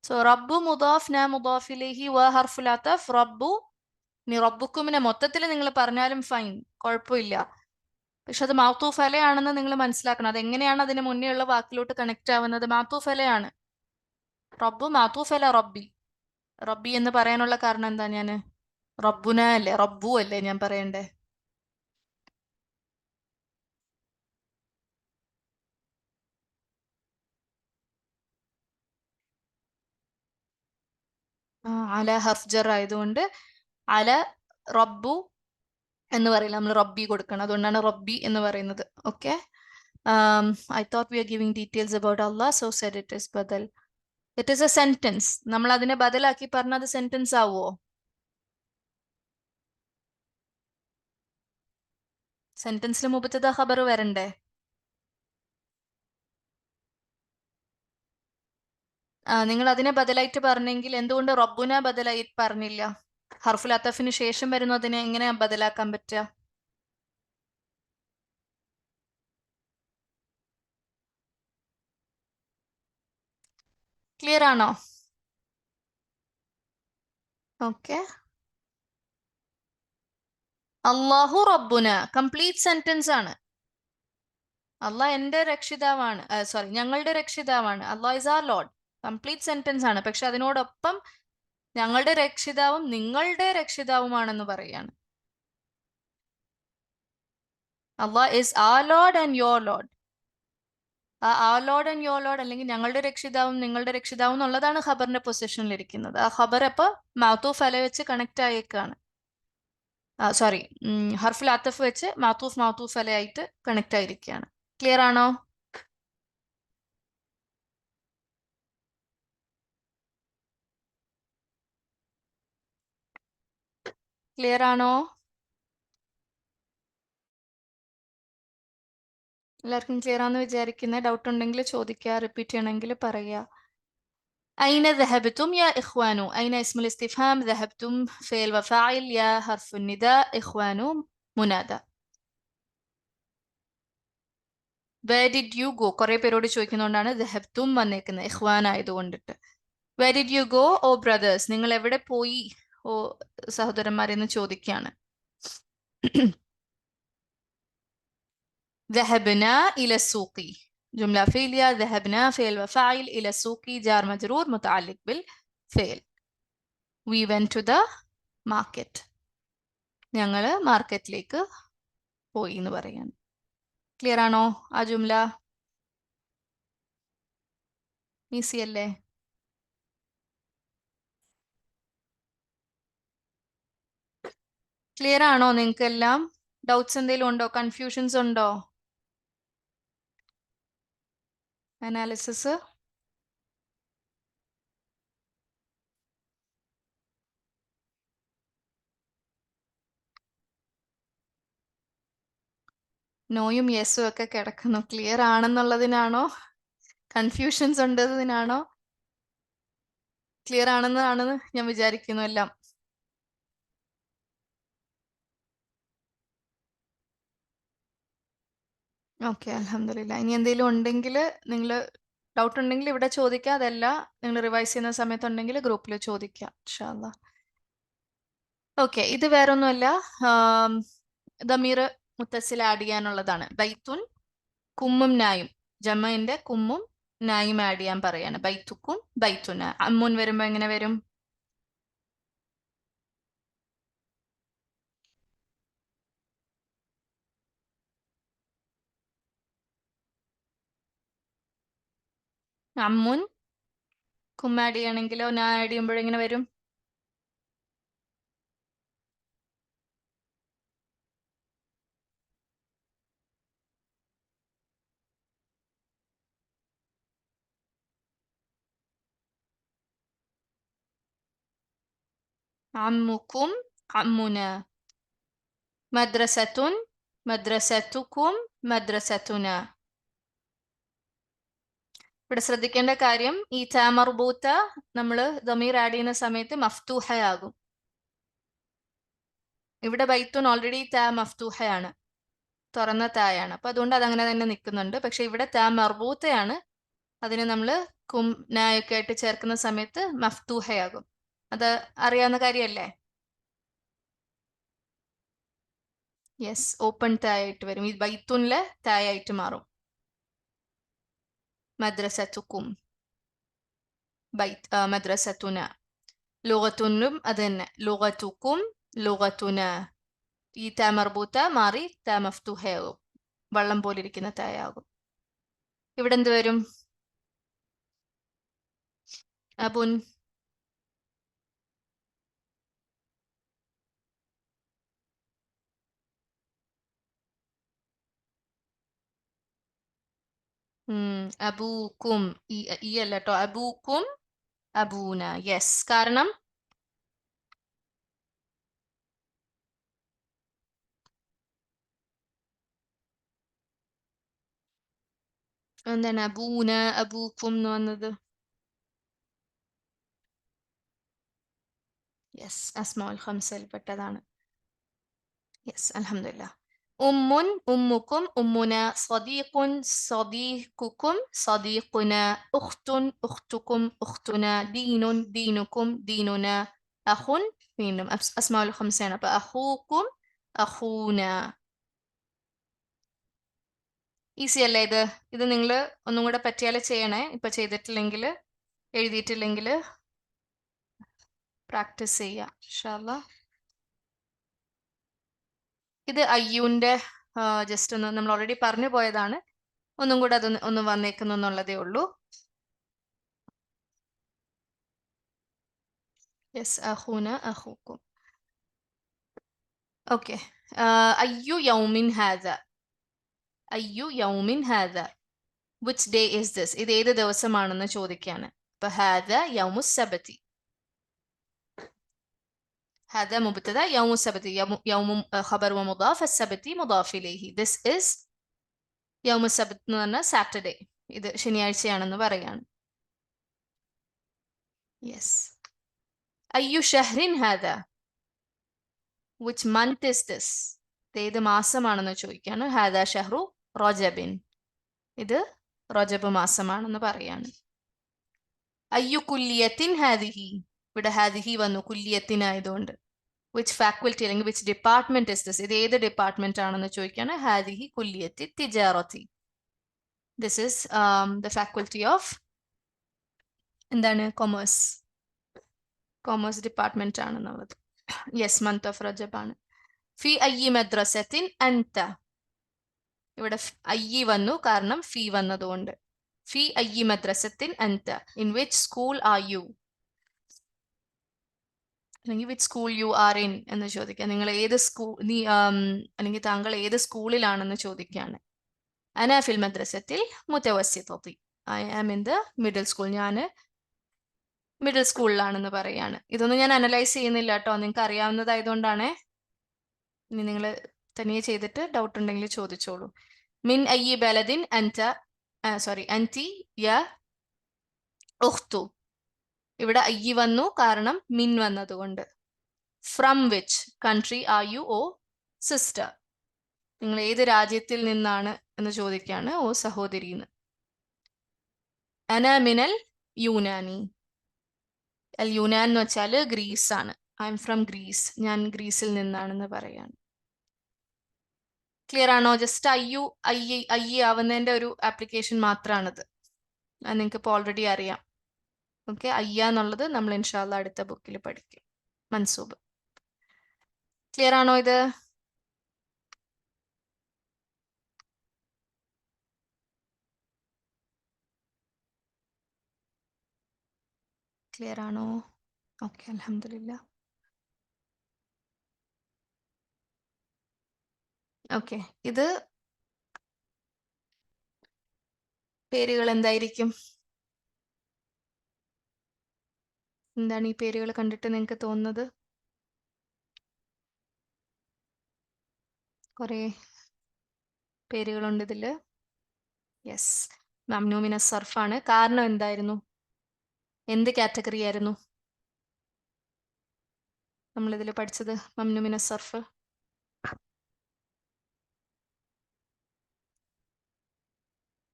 S1: സോ റബ്ബു മുദാഫ് ന മുദാഫ് ഇലൈഹി വ ഹർഫുൽ അതഫ് റബ്ബു. ഇനി റബ്ബുക്കുമിനെ മൊത്തത്തിൽ നിങ്ങൾ പറഞ്ഞാലും ഫൈൻ, കുഴപ്പമില്ല. പക്ഷെ അത് മാത്തൂഫ് അലയാണെന്ന് നിങ്ങൾ മനസ്സിലാക്കണം. അതെങ്ങനെയാണ് അതിന് മുന്നേ ഉള്ള വാക്കിലോട്ട് കണക്ട് ആവുന്നത്? മാത്തൂഫ് അലയാണ്. റബ്ബു മാത്തൂഫ് അല റബ്ബി. റബ്ബി എന്ന് പറയാനുള്ള കാരണം എന്താ? ഞാന് റബ്ബുന അല്ലേ, റബ്ബു അല്ലേ ഞാൻ പറയണ്ടേ? അല ഹർഫ് ജർ ആയതുകൊണ്ട് അല റബ്ബു എന്ന് പറയില്ല, നമ്മൾ റബ്ബി കൊടുക്കണം. അതുകൊണ്ടാണ് റബ്ബി എന്ന് പറയുന്നത്. Okay. I thought we are giving details about Allah, so said it is ബദൽ. It is a sentence. നമ്മൾ അതിനെ ബദലാക്കി പറഞ്ഞത് സെന്റൻസ് ആവുമോ? സെന്റൻസിൽ മുബത്തദ ഖബർ വരണ്ടേ? നിങ്ങൾ അതിനെ ബദലായിട്ട് പറഞ്ഞെങ്കിൽ എന്തുകൊണ്ട് റബ്ബുന ബദലായി പറഞ്ഞില്ല? ഹർഫുൽ അത്തഫിന് ശേഷം വരുന്നതിനെ എങ്ങനെ ബദലാക്കാൻ പറ്റുക? ക്ലിയർ ആണോ? ഓക്കെ. അള്ളാഹു റബ്ബുന കംപ്ലീറ്റ് സെന്റൻസ് ആണ്. അള്ളാഹ് എന്റെ രക്ഷിതാവാണ്, സോറി ഞങ്ങളുടെ രക്ഷിതാവാണ്. Allah is our lord. Complete sentence ആണ്. പക്ഷെ അതിനോടൊപ്പം ഞങ്ങളുടെ രക്ഷിതാവും നിങ്ങളുടെ രക്ഷിതാവുമാണെന്ന് പറയാണ്. Allah is our lord and your lord. Our lord and your lord അല്ലെങ്കിൽ ഞങ്ങളുടെ രക്ഷിതാവും നിങ്ങളുടെ രക്ഷിതാവും എന്നുള്ളതാണ് ഖബറിന്റെ പൊസിഷനിൽ ഇരിക്കുന്നത്. ആ ഖബർ അപ്പൊ മാത്തൂഫ് അല വെച്ച് കണക്ട് ആയേക്കാണ്. സോറി, ഹർഫുൽ അത്തഫ് വെച്ച് മാത്തൂഫ് അല ആയിട്ട് കണക്ട് ആയിരിക്കുകയാണ്. ക്ലിയർ ആണോ? ക്ലിയർ ആണോ? എല്ലാവർക്കും ക്ലിയർ ആണെന്ന് വിചാരിക്കുന്നത്. ഡൗട്ട് ഉണ്ടെങ്കിൽ ചോദിക്കുക, റിപ്പീറ്റ് ചെയ്യണമെങ്കിൽ പറയുക. أين ذهبتم يا إخوان؟ أين اسم الاستفهام؟ ذهبتم فعل وفاعل، يا حرف النداء، إخوان منادى. Where did you go? കുറെ പേരോട് ചോദിക്കുന്നതുകൊണ്ടാണ് ذهبتم വന്നേക്കുന്നത്, ഇഖ്വാൻ ആയതുകൊണ്ടിട്ട്. Where did you go, oh brothers? നിങ്ങൾ എവിടെ പോയി ഓ സഹോദരന്മാരെന്ന് ചോദിക്കുകയാണ്. ذهبنا إلى السوق. جملة فعلية. ذهبنا فعل وفاعل، إلى السوق جار مجرور متعلق بالفعل. We went to the market. ഞങ്ങള് മാർക്കറ്റിലേക്ക് പോയി എന്ന് പറയാണ്. ക്ലിയർ ആണോ ആ ജുംല? ഈസി അല്ലേ? ക്ലിയർ ആണോ നിങ്ങൾക്കെല്ലാം? ഡൗട്ട്സ് എന്തെങ്കിലും ഉണ്ടോ? കൺഫ്യൂഷൻസ് ഉണ്ടോ? അനാലിസിസ് നോയും യെസും ഒക്കെ കിടക്കുന്നു. ക്ലിയർ ആണെന്നുള്ളതിനാണോ കൺഫ്യൂഷൻസ് ഉണ്ടതിനാണോ? ക്ലിയർ ആണെന്നാണെന്ന് ഞാൻ വിചാരിക്കുന്നു എല്ലാം. ഓക്കെ, അൽഹംദുലില്ലാ. ഇനി എന്തെങ്കിലും ഉണ്ടെങ്കിൽ നിങ്ങൾ ഡൗട്ട് ഉണ്ടെങ്കിൽ ഇവിടെ ചോദിക്കുക. അതല്ല നിങ്ങൾ റിവൈസ് ചെയ്യുന്ന സമയത്തുണ്ടെങ്കിൽ ഗ്രൂപ്പിൽ ചോദിക്കുക ഇൻഷാ അല്ലാ. ഓക്കെ, ഇത് വേറൊന്നുമല്ല, ദമീർ മുത്തസിൽ ആഡ് ചെയ്യാനുള്ളതാണ്. ബൈത്തുൻ, കുമ്മും നായും, ജമന്റെ കുമ്മും നായും ആഡ് ചെയ്യാൻ പറയാണ്. ബൈത്തുക്കും ബൈത്തുന. അമ്മുൻ വരുമ്പോ എങ്ങനെ വരും? അമ്മുൻ കും ആഡ് ചെയ്യണമെങ്കിലോ നാ ആഡ് ചെയ്യുമ്പോഴെങ്ങനെ എങ്ങനെ വരും? അമ്മുക്കും അമ്മുന. മദ്രസത്തുൻ മദ്രസത്തുക്കും മദ്രസത്തുന. ഇവിടെ ശ്രദ്ധിക്കേണ്ട കാര്യം, ഈ ത മർബൂത്ത നമ്മൾ ദമീർ ആഡ് ചെയ്യുന്ന സമയത്ത് മഫ്തൂഹയാകും. ഇവിടെ ബൈത്തുൻ ഓൾറെഡി ത മഫ്തൂഹയാണ്, തുറന്ന തായാണ്. അപ്പൊ അതുകൊണ്ട് അതങ്ങനെ തന്നെ നിൽക്കുന്നുണ്ട്. പക്ഷെ ഇവിടെ ത മർബൂത്തയാണ്, അതിന് നമ്മൾ കും നായൊക്കെ ആയിട്ട് ചേർക്കുന്ന സമയത്ത് മഫ്തൂഹയാകും. അത് അറിയാവുന്ന കാര്യമല്ലേ? യെസ്, ഓപ്പൺ തായായിട്ട് വരും. ഈ ബൈത്തുനിലെ തായായിട്ട് മാറും. മദ്രസത്തുക്കും മദ്രസത്തുന. ലുഗത്തുനും അത് തന്നെ. ലുഗത്തുക്കും ലുഗത്തുന. ഈ ത മർബൂത്ത മാറി ത മഫ്തൂഹയാകും, വള്ളം പോലിരിക്കുന്ന തായാകും. ഇവിടെ എന്ത് വരും? അബുൻ. അബൂക്കും. ഈ അല്ല കേട്ടോ, അബൂക്കും അബൂന. യെസ്, കാരണം എന്താണ് അബൂന അബൂക്കും എന്ന് വന്നത്? യെസ്, അസ്മാഉൽ ഖംസയിൽ പെട്ടതാണ്. യെസ്, അൽഹംദുലില്ലാ. ഉമ്മുൻ ഉമ്മുക്കും ഉമ്മുന. സദീഖുൻ സദീഖുക്കും സദീഖുന. ഉഖ്തുൻ ഉഖ്തുക്കും ഉഖ്തുന. ദീനുൻ ദീനുക്കും ദീനുന. അഖുൻ വീണ്ടും അസ്മാഉൽ ഖംസയാണ്. അപ്പൊ അഖൂക്കും അഖൂന. ഈസി അല്ലേ ഇത്? ഇത് നിങ്ങൾ ഒന്നും കൂടെ പറ്റിയാൽ ചെയ്യണേ. ഇപ്പൊ ചെയ്തിട്ടില്ലെങ്കിൽ, എഴുതിയിട്ടില്ലെങ്കിൽ പ്രാക്ടീസ് ചെയ്യാം ഇൻഷാ അല്ലാ. ഇത് അയ്യൂന്റെ ജസ്റ്റ് ഒന്ന് നമ്മൾ ഓൾറെഡി പറഞ്ഞു പോയതാണ്. ഒന്നും കൂടെ അത് ഒന്ന് വന്നേക്കുന്നു എന്നുള്ളതേ ഉള്ളൂ. യെസ്, അഖൂന അഖൂക്കും. ഓക്കെ, അയ്യു യൗമിൻ ഹാദ. അയ്യു യൗമിൻ ഹാദ. Which day is this? ഇത് ഏത് ദിവസമാണെന്ന് ചോദിക്കാണ്. അപ്പൊ ഹാദ യൗമു സബതി. هذا مبتدا، يوم السبت يوم خبر ومضاف، السبت مضاف إليه. This is يوم السبت എന്ന് പറഞ്ഞാൽ സാറ്റർഡേ. ഇത് ശനിയാഴ്ചയാണെന്ന് പറയാണ്. യെസ്. അയ്യു ഷഹ്റിൻ ഹാദ. Which month is this? ഏത് മാസമാണെന്ന് ചോദിക്കാണ്. ഹാദ ഷഹ്റു റജബിൻ. ഇത് റജബ് മാസമാണെന്ന് പറയാണ്. അയ്യു കുല്ലിയത്തിൻ ഹാദിഹി. ഇവിടെ ഹാദിഹി വന്നു കുല്ലിയത്തിനായതുകൊണ്ട്. വിച്ച് ഫാക്കൽറ്റി അല്ലെങ്കിൽ വിച്ച് ഡിപ്പാർട്ട്മെന്റ് ഇസ് ദിസ്? ഇത് ഏത് ഡിപ്പാർട്ട്മെന്റ് ആണെന്ന് ചോദിക്കാണ്. ഹാദിഹി കുല്ലിയത്തി തിജാറത്തി. This is the faculty of എന്താണ്? കൊമേഴ്സ്. കൊമേഴ്സ് ഡിപ്പാർട്ട്മെന്റ് ആണെന്നുള്ളത്. യെസ്, മന്ത് ഓഫ് റജബ് ആണ്. ഫി അയ്യി മദ്രസത്തിൻ അൻത. ഇവിടെ അയ്യി വന്നു കാരണം ഫി വന്നതുകൊണ്ട്. ഫി അയ്യി മദ്രസത്തിൻ അൻത. In which school are you? അല്ലെങ്കിൽ which school you are in എന്ന് ചോദിക്കാം. നിങ്ങൾ ഏത് അല്ലെങ്കിൽ താങ്കൾ ഏത് സ്കൂളിലാണെന്ന് ചോദിക്കുകയാണ്. അന ഫിൽ മദ്രസത്തിൽ മുതവസ്സിത്തത്തി. I am in the middle school. ഞാൻ മിഡിൽ സ്കൂളിലാണെന്ന് പറയാണ്. ഇതൊന്നും ഞാൻ അനലൈസ് ചെയ്യുന്നില്ല കേട്ടോ, നിങ്ങൾക്ക് അറിയാവുന്നതായതുകൊണ്ടാണ്. ഇനി നിങ്ങൾ തനിയെ ചെയ്തിട്ട് ഡൗട്ട് ഉണ്ടെങ്കിൽ ചോദിച്ചോളൂ. മിൻ അയ്യി ബലദിൻ അൻത, സോറി അൻതി യ ഉഖ്തു. ഇവിടെ അയ്യി വന്നു കാരണം മിൻ വന്നതുകൊണ്ട്. From which country are you O sister. നിങ്ങൾ ഏത് രാജ്യത്തിൽ നിന്നാണ് എന്ന് ചോദിക്കുകയാണ്, ഓ സഹോദരിന്ന്. അന മിനൽ യൂനാനി. അൽ യുനാൻ എന്ന് വെച്ചാൽ ഗ്രീസ് ആണ്. I'm from Greece. ഞാൻ ഗ്രീസിൽ നിന്നാണെന്ന് പറയാണ്. ക്ലിയർ ആണോ? ജസ്റ്റ് അയ്യി ആവുന്നതിന്റെ ഒരു ആപ്ലിക്കേഷൻ മാത്രമാണിത്. അത് നിങ്ങൾക്ക് ഇപ്പോൾ ഓൾറെഡി അറിയാം. ഓക്കെ, അയ്യ എന്നുള്ളത് നമ്മൾ ഇൻഷാല്ല അടുത്ത ബുക്കിൽ പഠിക്കും. മൻസൂബ്. ക്ലിയർ ആണോ ഇത്? ക്ലിയർ ആണോ? ഓക്കെ, അൽഹംദുലില്ലാ. ഓക്കെ, ഇത് പേരുകൾ എന്തായിരിക്കും? എന്താണ് ഈ പേരുകൾ കണ്ടിട്ട് നിങ്ങൾക്ക് തോന്നുന്നത്? കുറേ പേരുകളുണ്ട് ഇതില്. യെസ്, മംനൂ മിന സർഫാണ്. കാരണം എന്തായിരുന്നു? എന്ത് കാറ്റഗറി ആയിരുന്നു നമ്മൾ ഇതിൽ പഠിച്ചത്? മംനൂ മിന സർഫ്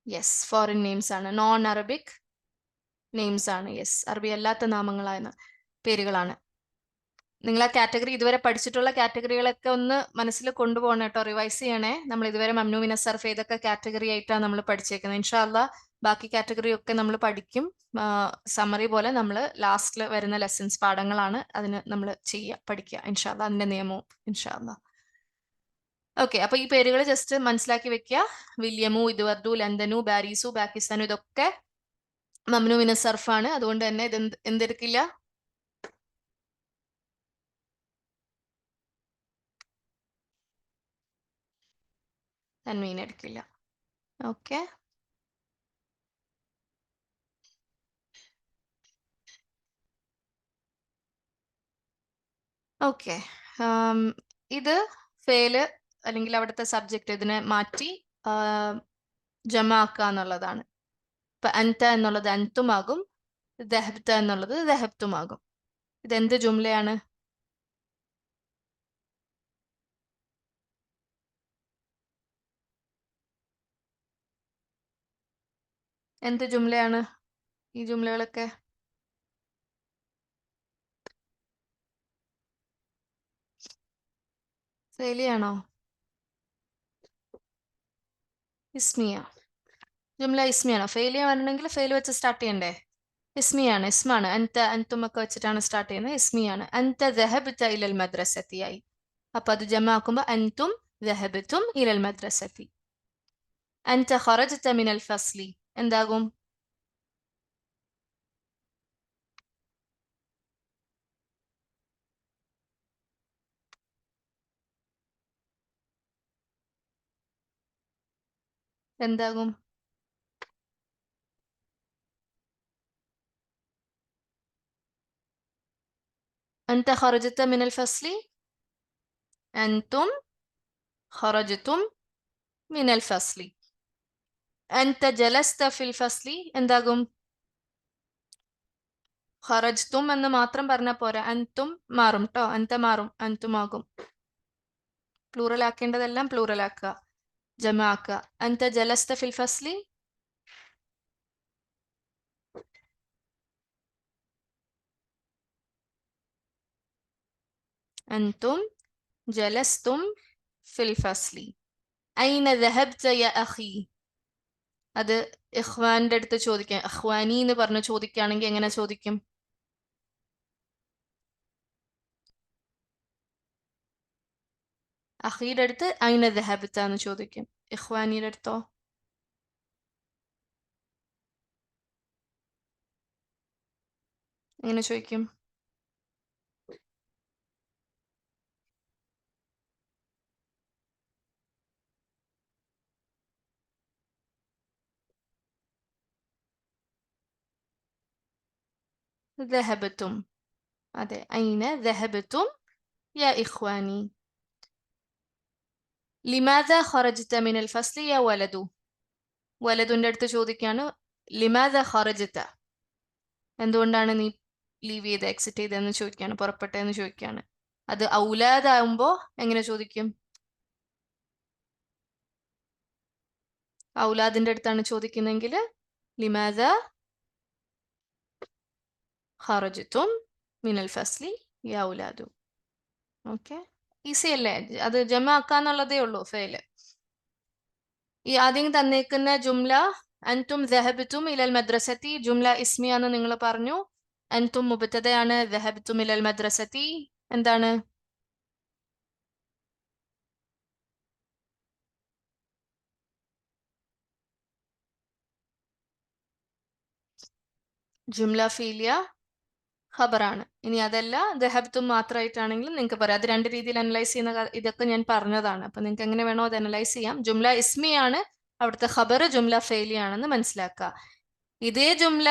S1: യെസ്, ഫോറിൻ നെയിംസ് ആണ്. നോൺ അറബിക് നെയിംസ് ആണ്. യെസ്, അറബി അല്ലാത്ത നാമങ്ങളായ പേരുകളാണ്. നിങ്ങൾ ആ കാറ്റഗറി ഇതുവരെ പഠിച്ചിട്ടുള്ള കാറ്റഗറികളൊക്കെ ഒന്ന് മനസ്സിൽ കൊണ്ടുപോകണം കേട്ടോ, റിവൈസ് ചെയ്യണേ. നമ്മൾ ഇതുവരെ മംനൂ മിന സർഫ് ഏതൊക്കെ കാറ്റഗറി ആയിട്ടാണ് നമ്മൾ പഠിച്ചേക്കുന്നത്. ഇൻഷാല്ല ബാക്കി കാറ്റഗറി ഒക്കെ നമ്മൾ പഠിക്കും. സമ്മറി പോലെ നമ്മൾ ലാസ്റ്റിൽ വരുന്ന ലെസൺസ് പാഠങ്ങളാണ് അതിന് നമ്മൾ പഠിക്കുക ഇൻഷാല്ല, അതിന്റെ നിയമവും ഇൻഷാല്ല. ഓക്കെ, അപ്പൊ ഈ പേരുകൾ ജസ്റ്റ് മനസ്സിലാക്കി വെക്കുക. വില്യമു, ഇദ്വർഡു, ലണ്ടനു, ബാരീസു, പാകിസ്ഥാനു, ഇതൊക്കെ മംനൂ മിന സർഫാണ്. അതുകൊണ്ട് തന്നെ ഇത് എന്തെടുക്കില്ല? തൻവീൻ എടുക്കില്ല. Okay, okay. ഇത് ഫേല് അല്ലെങ്കിൽ അവിടുത്തെ സബ്ജക്റ്റ് ഇതിനെ മാറ്റി ജമാക്കുക എന്നുള്ളതാണ്. ഇപ്പൊ അൻത എന്നുള്ളത് അൻതുമാകും, ദഹബ്ത എന്നുള്ളത് ദഹബ്തുമാകും. ഇതെന്ത് ജുംലയാണ്? എന്ത് ജുംലയാണ് ഈ ജുംലകളൊക്കെ? ഫേലിയാണോ? ഇസ്മിയ. ജുംല ഇസ്മിയാണോ? ഫെയിലിയ വരണമെങ്കിൽ ഫെയിൽ വെച്ച് സ്റ്റാർട്ട് ചെയ്യണ്ടേ? ഇസ്മിയാണ്, ഇസ്മാണ്. അൻത അൻതും ഒക്കെ വെച്ചിട്ടാണ് സ്റ്റാർട്ട് ചെയ്യുന്നത്. ഇസ്മിയാണ്. അൻത ദഹബ്ത ഇലൽ മദ്രസത്തിയായി. അപ്പൊ അത് ജമാക്കുമ്പോ അൻതും ദഹബ്തും ഇലൽ മദ്രസത്തി. അൻത ഖറജ്ത മിനൽ ഫസ്ലി എന്താകും? എന്താകും? أنت خرجت من الفصل. أنتم خرجتم من الفصل. أنت جلست في الفصل എന്താകും? ഖറജ്തും എന്ന് മാത്രം പറഞ്ഞാൽ പോരാ, അൻതും മാറും ട്ടോ. അൻത മാറും, അൻതുമാകും. പ്ലൂറൽ ആക്കേണ്ടതെല്ലാം പ്ലൂറൽ ആക്കുക, ജമ ആക്കുക. അൻത ജലസ്ത ഫിൽ ഫസ്ലി. അൻതും ജലസ്തും ഫിൽ ഫസ്ലി. ഐന ദഹബ്ത യ അഖി. അത് ഇഖ്വാന്റെ അടുത്ത് ചോദിക്കാം. ഇഖ്വാനി എന്ന് പറഞ്ഞ് ചോദിക്കുകയാണെങ്കിൽ എങ്ങനെ ചോദിക്കും? അഖിയുടെ അടുത്ത് ഐന ദഹബ്ത എന്ന് ചോദിക്കും. ഇഖ്വാനിയുടെ അടുത്തോ? എങ്ങനെ ചോദിക്കും? ذهبتم. അതെ, أين ذهبتم يا إخواني. لماذا خرجت من الفصل يا ولد. വലതുന്റെ അടുത്ത് ചോദിക്കാണ് ലിമാദ ഖറജത, എന്തുകൊണ്ടാണ് നീ ലീവ് ചെയ്ത് എക്സിറ്റ് ചെയ്തതെന്ന് ചോദിക്കാണ്, പുറപ്പെട്ടതെന്ന് ചോദിക്കാണ്. അത് ഔലാദാവുമ്പോ എങ്ങനെ ചോദിക്കും? ഔലാദിന്റെ അടുത്താണ് ചോദിക്കുന്നെങ്കിൽ ലിമാദ ഖറജതും മിനൽ ഫസ്ലി യാ ഔലാദു. ഓക്കെ, ഈസി അല്ലേ? അത് ജമ ആക്കാന്നുള്ളതേ ഉള്ളൂ ഫെയില്. ഈ ആദ്യം തന്നേക്കുന്ന ജുംല അൻതും ദഹബത്തും ഇലൽ മദ്രസത്തി ജുംല ഇസ്മിയാന്ന് നിങ്ങൾ പറഞ്ഞു. അൻതും മുബത്തദയാണ്, ദഹബത്തും ഇലൽ മദ്രസത്തി എന്താണ്? ജുംല ഫീലിയ ഖബറാണ്. ഇനി അതല്ല ദഹബത്തും മാത്രമായിട്ടാണെങ്കിലും നിങ്ങൾക്ക് പറയാം. അത് രണ്ട് രീതിയിൽ അനലൈസ് ചെയ്യുന്ന ഇതൊക്കെ ഞാൻ പറഞ്ഞതാണ്. അപ്പൊ നിങ്ങൾക്ക് എങ്ങനെ വേണോ അത് അനലൈസ് ചെയ്യാം. ജുംല ഇസ്മിയാണ്, അവിടുത്തെ ഖബർ ജുംല ഫെയിലിയാണെന്ന് മനസ്സിലാക്കുക. ഇതേ ജുംല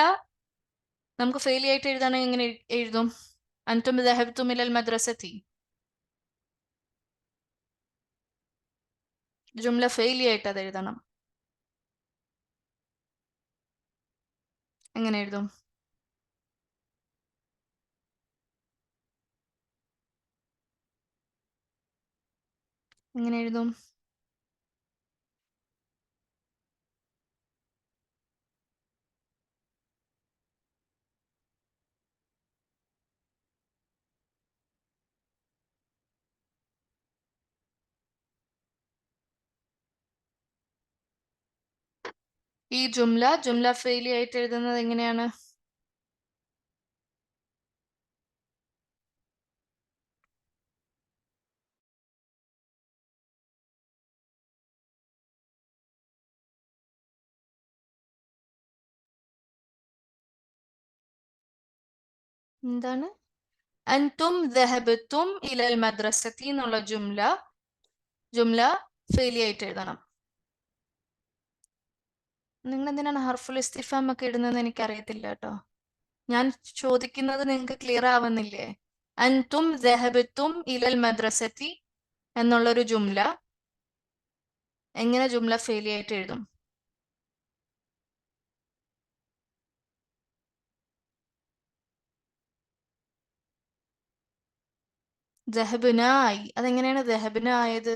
S1: നമുക്ക് ഫെയിലി ആയിട്ട് എഴുതാണെങ്കിൽ എങ്ങനെ എഴുതും? അൻതും ദഹബത്തും ഇലൽ മദ്രസത്തി ജുംല ഫെയിലി ആയിട്ട് അത് എഴുതണം. എങ്ങനെ എഴുതും? എങ്ങനെ എഴുതും? ഈ ജുംല ഫെയിലി ആയിട്ട് എഴുതുന്നത് എങ്ങനെയാണ്? എന്താണ്? അൻതും ദഹബത്തും ഇലൽ മദ്രസത്തി എന്നുള്ള ജുംല ഫെയിലി ആയിട്ട് എഴുതണം. നിങ്ങൾ എന്തിനാണ് ഹർഫുൽ ഇസ്തിഫാം ഒക്കെ ഇടുന്നതെന്ന് എനിക്ക് അറിയത്തില്ല കേട്ടോ. ഞാൻ ചോദിക്കുന്നത് നിങ്ങൾക്ക് ക്ലിയർ ആവുന്നില്ലേ? അൻതും ദഹബത്തും ഇലൽ മദ്രസത്തി എന്നുള്ളൊരു ജുംല എങ്ങനെ ജുംല ഫെയിലി ആയിട്ട് എഴുതും? ദഹബുന ആയി. അതെങ്ങനെയാണ് ദഹബുന ആയത്?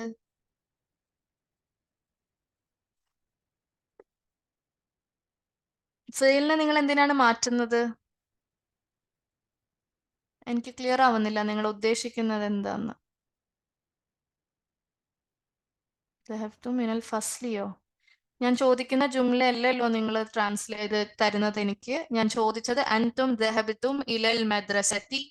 S1: ഫെയിലിനെ നിങ്ങൾ എന്തിനാണ് മാറ്റുന്നത്? എനിക്ക് ക്ലിയർ ആവുന്നില്ല നിങ്ങൾ ഉദ്ദേശിക്കുന്നത് എന്താന്ന്. ദഹബ്തു മിനൽ ഫസ്ലിയോ? ഞാൻ ചോദിക്കുന്ന ജുംല അല്ലല്ലോ നിങ്ങൾ ട്രാൻസ്ലേറ്റ് തരുന്നത് എനിക്ക്. ഞാൻ ചോദിച്ചത് അൻതും ദഹബത്തും ഇലൽ മദ്രസത്തി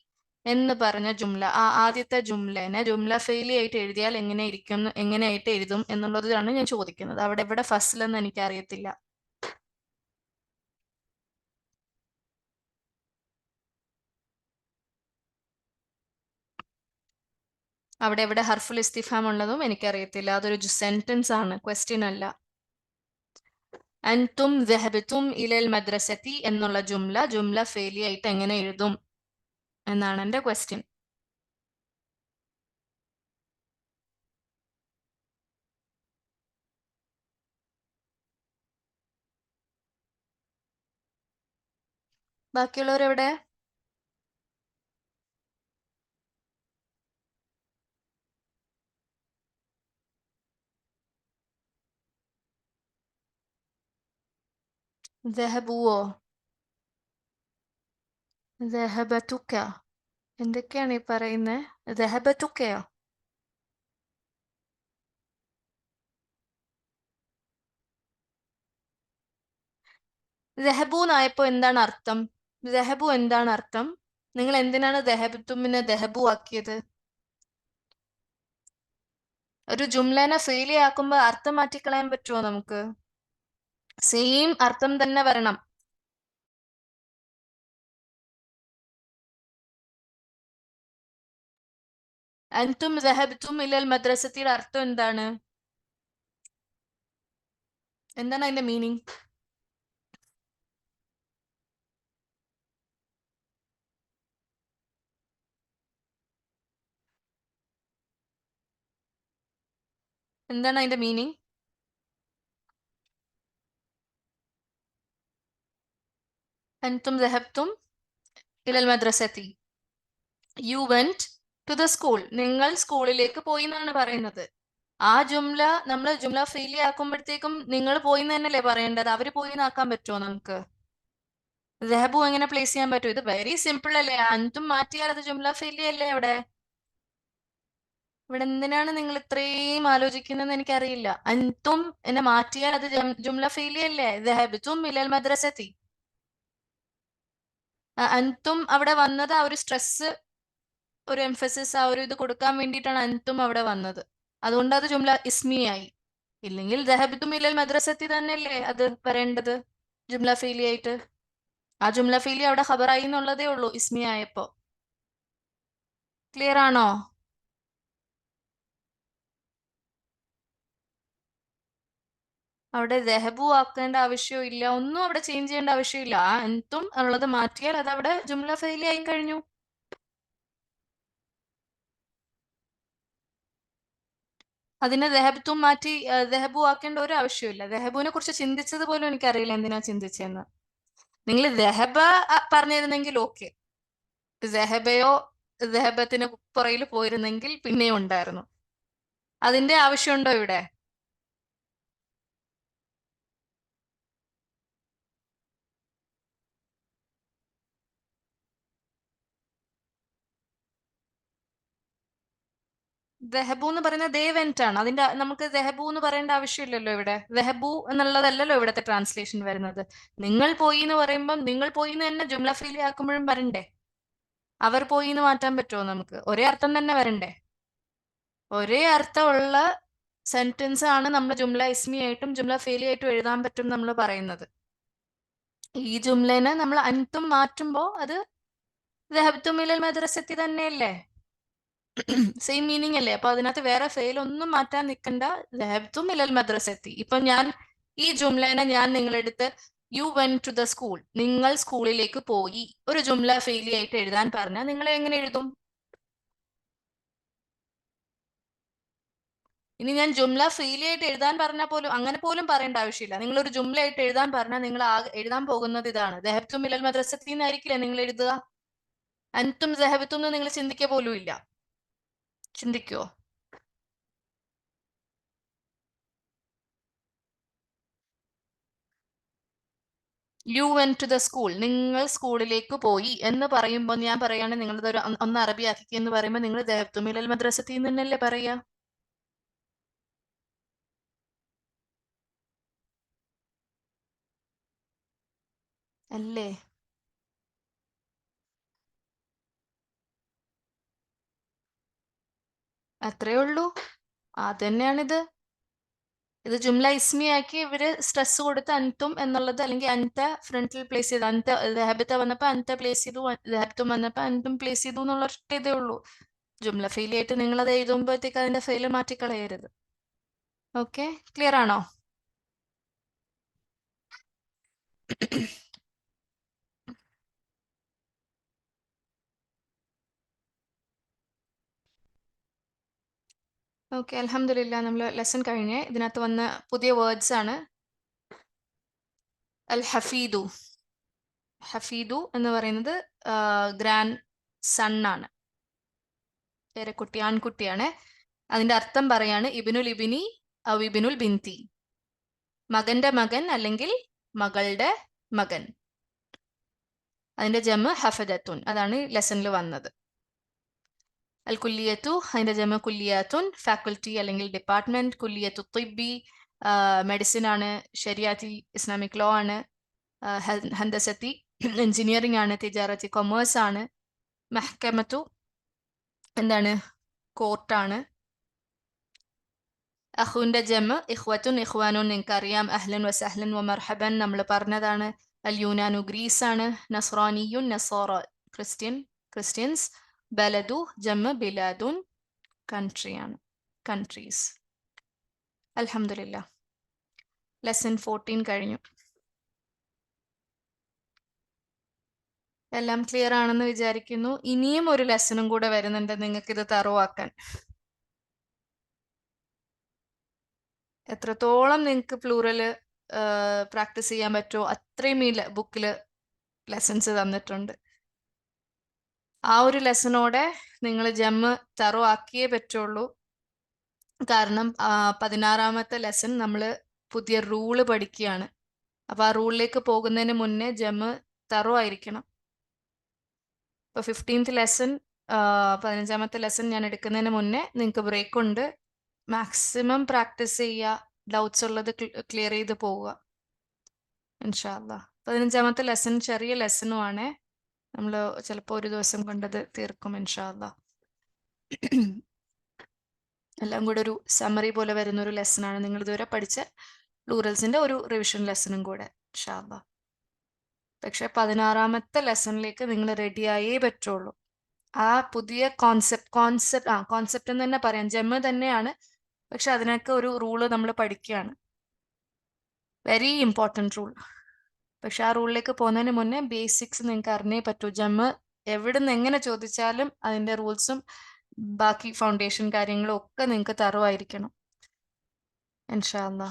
S1: എന്ന് പറഞ്ഞ ജുംല, ആ ആദ്യത്തെ ജുംലേനെ ജുംല ഫെയിലി ആയിട്ട് എഴുതിയാൽ എങ്ങനെ ഇരിക്കും, എങ്ങനെയായിട്ട് എഴുതും എന്നുള്ളതാണ് ഞാൻ ചോദിക്കുന്നത്. അവിടെ എവിടെ ഫസ്ലെന്ന് എനിക്ക് അറിയത്തില്ല. അവിടെ എവിടെ ഹർഫുൽ ഇസ്തിഫാം ഉള്ളതും എനിക്കറിയത്തില്ല. അതൊരു സെന്റൻസ് ആണ്, ക്വസ്റ്റ്യൻ അല്ല. അൻതും ദഹബത്തും ഇലൽ മദ്രസത്തി എന്നുള്ള ജുംല ഫെയിലി ആയിട്ട് എങ്ങനെ എഴുതും എന്നാണ് എന്റെ ക്വസ്റ്റ്യൻ. ബാക്കിയുള്ളവരെവിടെ? ദഹബുവോ? ദഹബത്തുക്ക? എന്തൊക്കെയാണ് ഈ പറയുന്നത്? ദഹബത്തുക്കയോ? ദഹബു എന്നായപ്പോ എന്താണ് അർത്ഥം? ദഹബു എന്താണ് അർത്ഥം? നിങ്ങൾ എന്തിനാണ് ദഹബത്തുമ്മിനെ ദഹബു ആക്കിയത്? ഒരു ജുംലേനെ ഫെയിലി ആക്കുമ്പോ അർത്ഥം മാറ്റിക്കളയാൻ പറ്റുമോ നമുക്ക്? സെയിം അർത്ഥം തന്നെ വരണം. അൻതും ദഹബത്തും ഇലൽ മദ്രസത്തിയുടെ അർത്ഥം എന്താണ്? എന്താണ് അതിന്റെ മീനിങ്? എന്താണ് അതിന്റെ മീനിങ്? അൻതും ദഹബ്തും ഇലൽ മദ്രസത്തി. You went to the school. നിങ്ങൾ സ്കൂളിലേക്ക് പോയി എന്നാണ് പറയുന്നത്. ആ ജുംല നമ്മൾ ജുംല ഫെയിലി ആക്കുമ്പോഴത്തേക്കും നിങ്ങൾ പോയി എന്ന് തന്നെയല്ലേ പറയേണ്ടത്? അവര് പോയി എന്നാക്കാൻ പറ്റുമോ നമുക്ക്? ദഹബു എങ്ങനെ പ്ലേസ് ചെയ്യാൻ പറ്റും? ഇത് വെരി സിമ്പിൾ അല്ലേ? അൻതും മാറ്റിയാൽ അത് ജുംല ഫെയിലി അല്ലേ? ഇവിടെ എന്തിനാണ് നിങ്ങൾ ഇത്രയും ആലോചിക്കുന്നതെന്ന് എനിക്കറിയില്ല. അൻതും എന്നെ മാറ്റിയാൽ അത് ജുംല ഫെയിലി അല്ലേ? ദഹബിതും ഇലൽ മദ്രസത്തി. അൻതും അവിടെ വന്നത് ആ ഒരു സ്ട്രെസ്, ഒരു എംഫസിസ്, ആ ഒരു ഇത് കൊടുക്കാൻ വേണ്ടിയിട്ടാണ് അൻതും അവിടെ വന്നത്. അതുകൊണ്ട് അത് ജുംല ഇസ്മിയായി. ഇല്ലെങ്കിൽ ദഹബിത്തും ഇലൽ മദ്രസത്തി തന്നെയല്ലേ അത് വരേണ്ടത് ജുംല ഫെയിലി ആയിട്ട്. ആ ജുംല ഫെയിലി അവിടെ ഖബറായി എന്നുള്ളതേ ഉള്ളൂ ഇസ്മി ആയപ്പോ. ക്ലിയർ ആണോ? അവിടെ ദഹബു ആക്കേണ്ട ആവശ്യവും ഇല്ല, ഒന്നും അവിടെ ചേഞ്ച് ചെയ്യേണ്ട ആവശ്യമില്ല. ആ അൻതും ഉള്ളത് മാറ്റിയാൽ അത് അവിടെ ജുംല ഫെയിലി ആയി കഴിഞ്ഞു. അതിനെ ദഹബത്തും മാറ്റി ദഹബു ആക്കേണ്ട ഒരു ആവശ്യമില്ല. ദഹബുവിനെ കുറിച്ച് ചിന്തിച്ചത് പോലും എനിക്കറിയില്ല എന്തിനാ ചിന്തിച്ചെന്ന്. നിങ്ങൾ ദഹബ പറഞ്ഞിരുന്നെങ്കിൽ ഓക്കെ, ദഹബയോ ദഹബത്തിന് പുറയിൽ പോയിരുന്നെങ്കിൽ പിന്നെയും ഉണ്ടായിരുന്നു. അതിന്റെ ആവശ്യമുണ്ടോ ഇവിടെ? ദഹബു എന്ന് പറയുന്ന ദേവൻറ്റ് ആണ്. അതിന്റെ നമുക്ക് ദഹബു എന്ന് പറയേണ്ട ആവശ്യമില്ലല്ലോ ഇവിടെ. ദഹബു എന്നുള്ളതല്ലല്ലോ ഇവിടുത്തെ ട്രാൻസ്ലേഷൻ വരുന്നത്. നിങ്ങൾ പോയി എന്ന് പറയുമ്പം നിങ്ങൾ പോയി എന്ന് തന്നെ ജുംല ഫീൽ ആക്കുമ്പോഴും വരണ്ടേ? അവർ പോയി എന്ന് മാറ്റാൻ പറ്റുമോ നമുക്ക്? ഒരേ അർത്ഥം തന്നെ വരണ്ടേ? ഒരേ അർത്ഥമുള്ള സെന്റൻസ് ആണ് നമ്മൾ ജുംല ഇസ്മി ആയിട്ടും ജുംല ഫേലി ആയിട്ടും എഴുതാൻ പറ്റും നമ്മൾ പറയുന്നത്. ഈ ജുംലേനെ നമ്മൾ അൻതും മാറ്റുമ്പോ അത് ദഹബ്തും ഇലൽ മദ്രസത്തി തന്നെയല്ലേ? സെയിം മീനിങ് അല്ലേ? അപ്പൊ അതിനകത്ത് വേറെ ഫെയിൽ ഒന്നും മാറ്റാൻ നിൽക്കണ്ട. ദഹബ്തും ഇലൽ മദ്രസത്തി. ഇപ്പൊ ഞാൻ ഈ ജുംലേനെ ഞാൻ നിങ്ങളെടുത്ത് you went to the school, നിങ്ങൾ സ്കൂളിലേക്ക് പോയി, ഒരു ജുംല ഫെയിലി ആയിട്ട് എഴുതാൻ പറഞ്ഞാൽ നിങ്ങൾ എങ്ങനെ എഴുതും? ഇനി ഞാൻ ജുംല ഫെയിലി ആയിട്ട് എഴുതാൻ പറഞ്ഞാൽ പോലും അങ്ങനെ പോലും പറയേണ്ട ആവശ്യമില്ല. നിങ്ങൾ ഒരു ജുംല ആയിട്ട് എഴുതാൻ പറഞ്ഞാൽ നിങ്ങൾ എഴുതാൻ പോകുന്നത് ഇതാണ്: ദഹബ്തും ഇലൽ മദ്രസത്തി എന്നായിരിക്കില്ലേ നിങ്ങൾ എഴുതുക. അൻതും ദഹബത്തും എന്ന് നിങ്ങൾ ചിന്തിക്കുക പോലും ഇല്ല. ചിന്തിക്കുവോ? You went to the school, നിങ്ങൾ സ്കൂളിലേക്ക് പോയി എന്ന് പറയുമ്പോൾ ഞാൻ പറയാണ് നിങ്ങളത് ഒരു ഒന്ന് അറബിയാക്കി എന്ന് പറയുമ്പോൾ നിങ്ങൾ ദഹബ്തും ഇലൽ മദ്രസത്തി എന്ന് തന്നെയല്ലേ പറയാ? അല്ലേ? അത്രേ ഉള്ളൂ. അതന്നെയാണിത്. ഇത് ജുംല ഇസ്മി ആക്കി ഇവര് സ്ട്രെസ് കൊടുത്ത് അൻതും എന്നുള്ളത്, അല്ലെങ്കിൽ അൻത ഫ്രണ്ടിൽ പ്ലേസ് ചെയ്തു. അൻത ദഹബത്ത വന്നപ്പോ അൻത പ്ലേസ് ചെയ്തു, ദഹബത്തും വന്നപ്പോ അൻതും പ്ലേസ് ചെയ്തു എന്നുള്ള ഒറ്റ ഇതേ ഉള്ളൂ. ജുംല ഫെയിൽ ആയിട്ട് നിങ്ങൾ അത് എഴുതുമ്പോഴത്തേക്ക് അതിന്റെ ഫെയിൽ മാറ്റിക്കളയരുത്. ഓക്കെ, ക്ലിയർ ആണോ? ഓക്കെ, അൽഹംദുലില്ലാ, നമ്മൾ ലെസൺ കഴിഞ്ഞ് ഇതിനകത്ത് വന്ന പുതിയ വേർഡ്സ് ആണ്. അൽ ഹഫീദു. ഹഫീദു എന്ന് പറയുന്നത് ഗ്രാൻഡ് സൺ ആണ്, പേരക്കുട്ടി, ആൺകുട്ടിയാണ്. അതിന്റെ അർത്ഥം പറയാണ് ഇബിനുൽ ഇബിനി ഔ ഇബിനുൽ ബിൻതി, മകന്റെ മകൻ അല്ലെങ്കിൽ മകളുടെ മകൻ. അതിന്റെ ജമ ഹഫദത്തുൻ, അതാണ് ലെസണിൽ വന്നത്. അൽ കുല്ലിയത്തു, അതിന്റെ ജമ കുല്ലിയാത്തുൻ, ഫാക്കൽറ്റി അല്ലെങ്കിൽ ഡിപ്പാർട്ട്മെന്റ്. കുല്ലിയത്തു തിബ്ബി, മെഡിസിൻ ആണ്. ശരിയാത്തി, ഇസ്ലാമിക് ലോ ആണ്. ഹന്തസത്തി, എഞ്ചിനീയറിംഗ് ആണ്. തിജാറത്തി, കൊമേഴ്സ് ആണ്. മെഹ്കമത്തു, എന്താണ്? കോർട്ടാണ്. അഹുവിന്റെ ജമ ഇഖ്വത്തുൻ, ഇഖ്വാനുൻ, നിങ്ങൾക്കറിയാം. അഹ്ലൻ വസഹ്ലൻ വമർഹബൻ നമ്മൾ പറഞ്ഞതാണ്. അൽ യൂനാനു, ഗ്രീസ് ആണ്. നസ്രാനിയുൻ, നസാറ, ക്രിസ്ത്യൻസ്. ബലദു ജമ ബിലാദുൻ, കൺട്രി ആണ്, കൺട്രീസ്. അൽഹംദുലില്ലാ, ലെസൺ 14 കഴിഞ്ഞു. എല്ലാം ക്ലിയർ ആണെന്ന് വിചാരിക്കുന്നു. ഇനിയും ഒരു ലെസണും കൂടെ വരുന്നുണ്ട് നിങ്ങൾക്ക് ഇത് തറവാക്കാൻ. എത്രത്തോളം നിങ്ങൾക്ക് പ്ലൂറല് പ്രാക്ടീസ് ചെയ്യാൻ പറ്റുമോ അത്രയും ഈ ബുക്കിൽ ലെസൺസ് തന്നിട്ടുണ്ട്. ആ ഒരു ലെസണോടെ നിങ്ങൾ ജമ്മ് തറോ ആക്കിയേ പറ്റുള്ളൂ. കാരണം 16-ാമത്തെ ലെസൺ നമ്മൾ പുതിയ റൂള് പഠിക്കുകയാണ്. അപ്പൊ ആ റൂളിലേക്ക് പോകുന്നതിന് മുന്നേ ജമ്മ് തറോ ആയിരിക്കണം. ഇപ്പൊ 15th ലെസൺ 15-ാമത്തെ ലെസൺ ഞാൻ എടുക്കുന്നതിന് മുന്നേ നിങ്ങൾക്ക് ബ്രേക്ക് ഉണ്ട്. മാക്സിമം പ്രാക്ടീസ് ചെയ്യുക, ഡൗട്ട്സ് ഉള്ളത് ക്ലിയർ ചെയ്ത് പോവുക ഇൻഷാ അല്ലാ. 15-ാമത്തെ ലെസൺ ചെറിയ ലെസണും ആണ്. നമ്മൾ ചിലപ്പോൾ ഒരു ദിവസം കൊണ്ടത് തീർക്കും ഇൻഷാ അല്ലാ. എല്ലാം കൂടെ ഒരു സമ്മറി പോലെ വരുന്ന ഒരു ലെസൺ ആണ്. നിങ്ങൾ ഇതുവരെ പഠിച്ച പ്ലൂറൽസിന്റെ ഒരു റിവിഷൻ ലെസണും കൂടെ ഇൻഷാ അല്ലാ. പക്ഷെ 16-ാമത്തെ ലെസണിലേക്ക് നിങ്ങൾ റെഡിയായേ പറ്റുള്ളൂ. ആ പുതിയ കോൺസെപ്റ്റ് എന്ന് തന്നെ പറയാം. ജമ്മ് തന്നെയാണ്, പക്ഷെ അതിനൊക്കെ ഒരു റൂള് നമ്മൾ പഠിക്കുകയാണ്. Very important rule. പക്ഷെ ആ റൂളിലേക്ക് പോകുന്നതിന് മുന്നേ ബേസിക്സ് നിങ്ങൾക്ക് അറിഞ്ഞേ പറ്റൂ. ജമ്മ് എവിടുന്ന് എങ്ങനെ ചോദിച്ചാലും അതിന്റെ റൂൾസും ബാക്കി ഫൗണ്ടേഷൻ കാര്യങ്ങളും ഒക്കെ നിങ്ങൾക്ക് തറവായിരിക്കണം ഇൻഷാ അല്ലാ.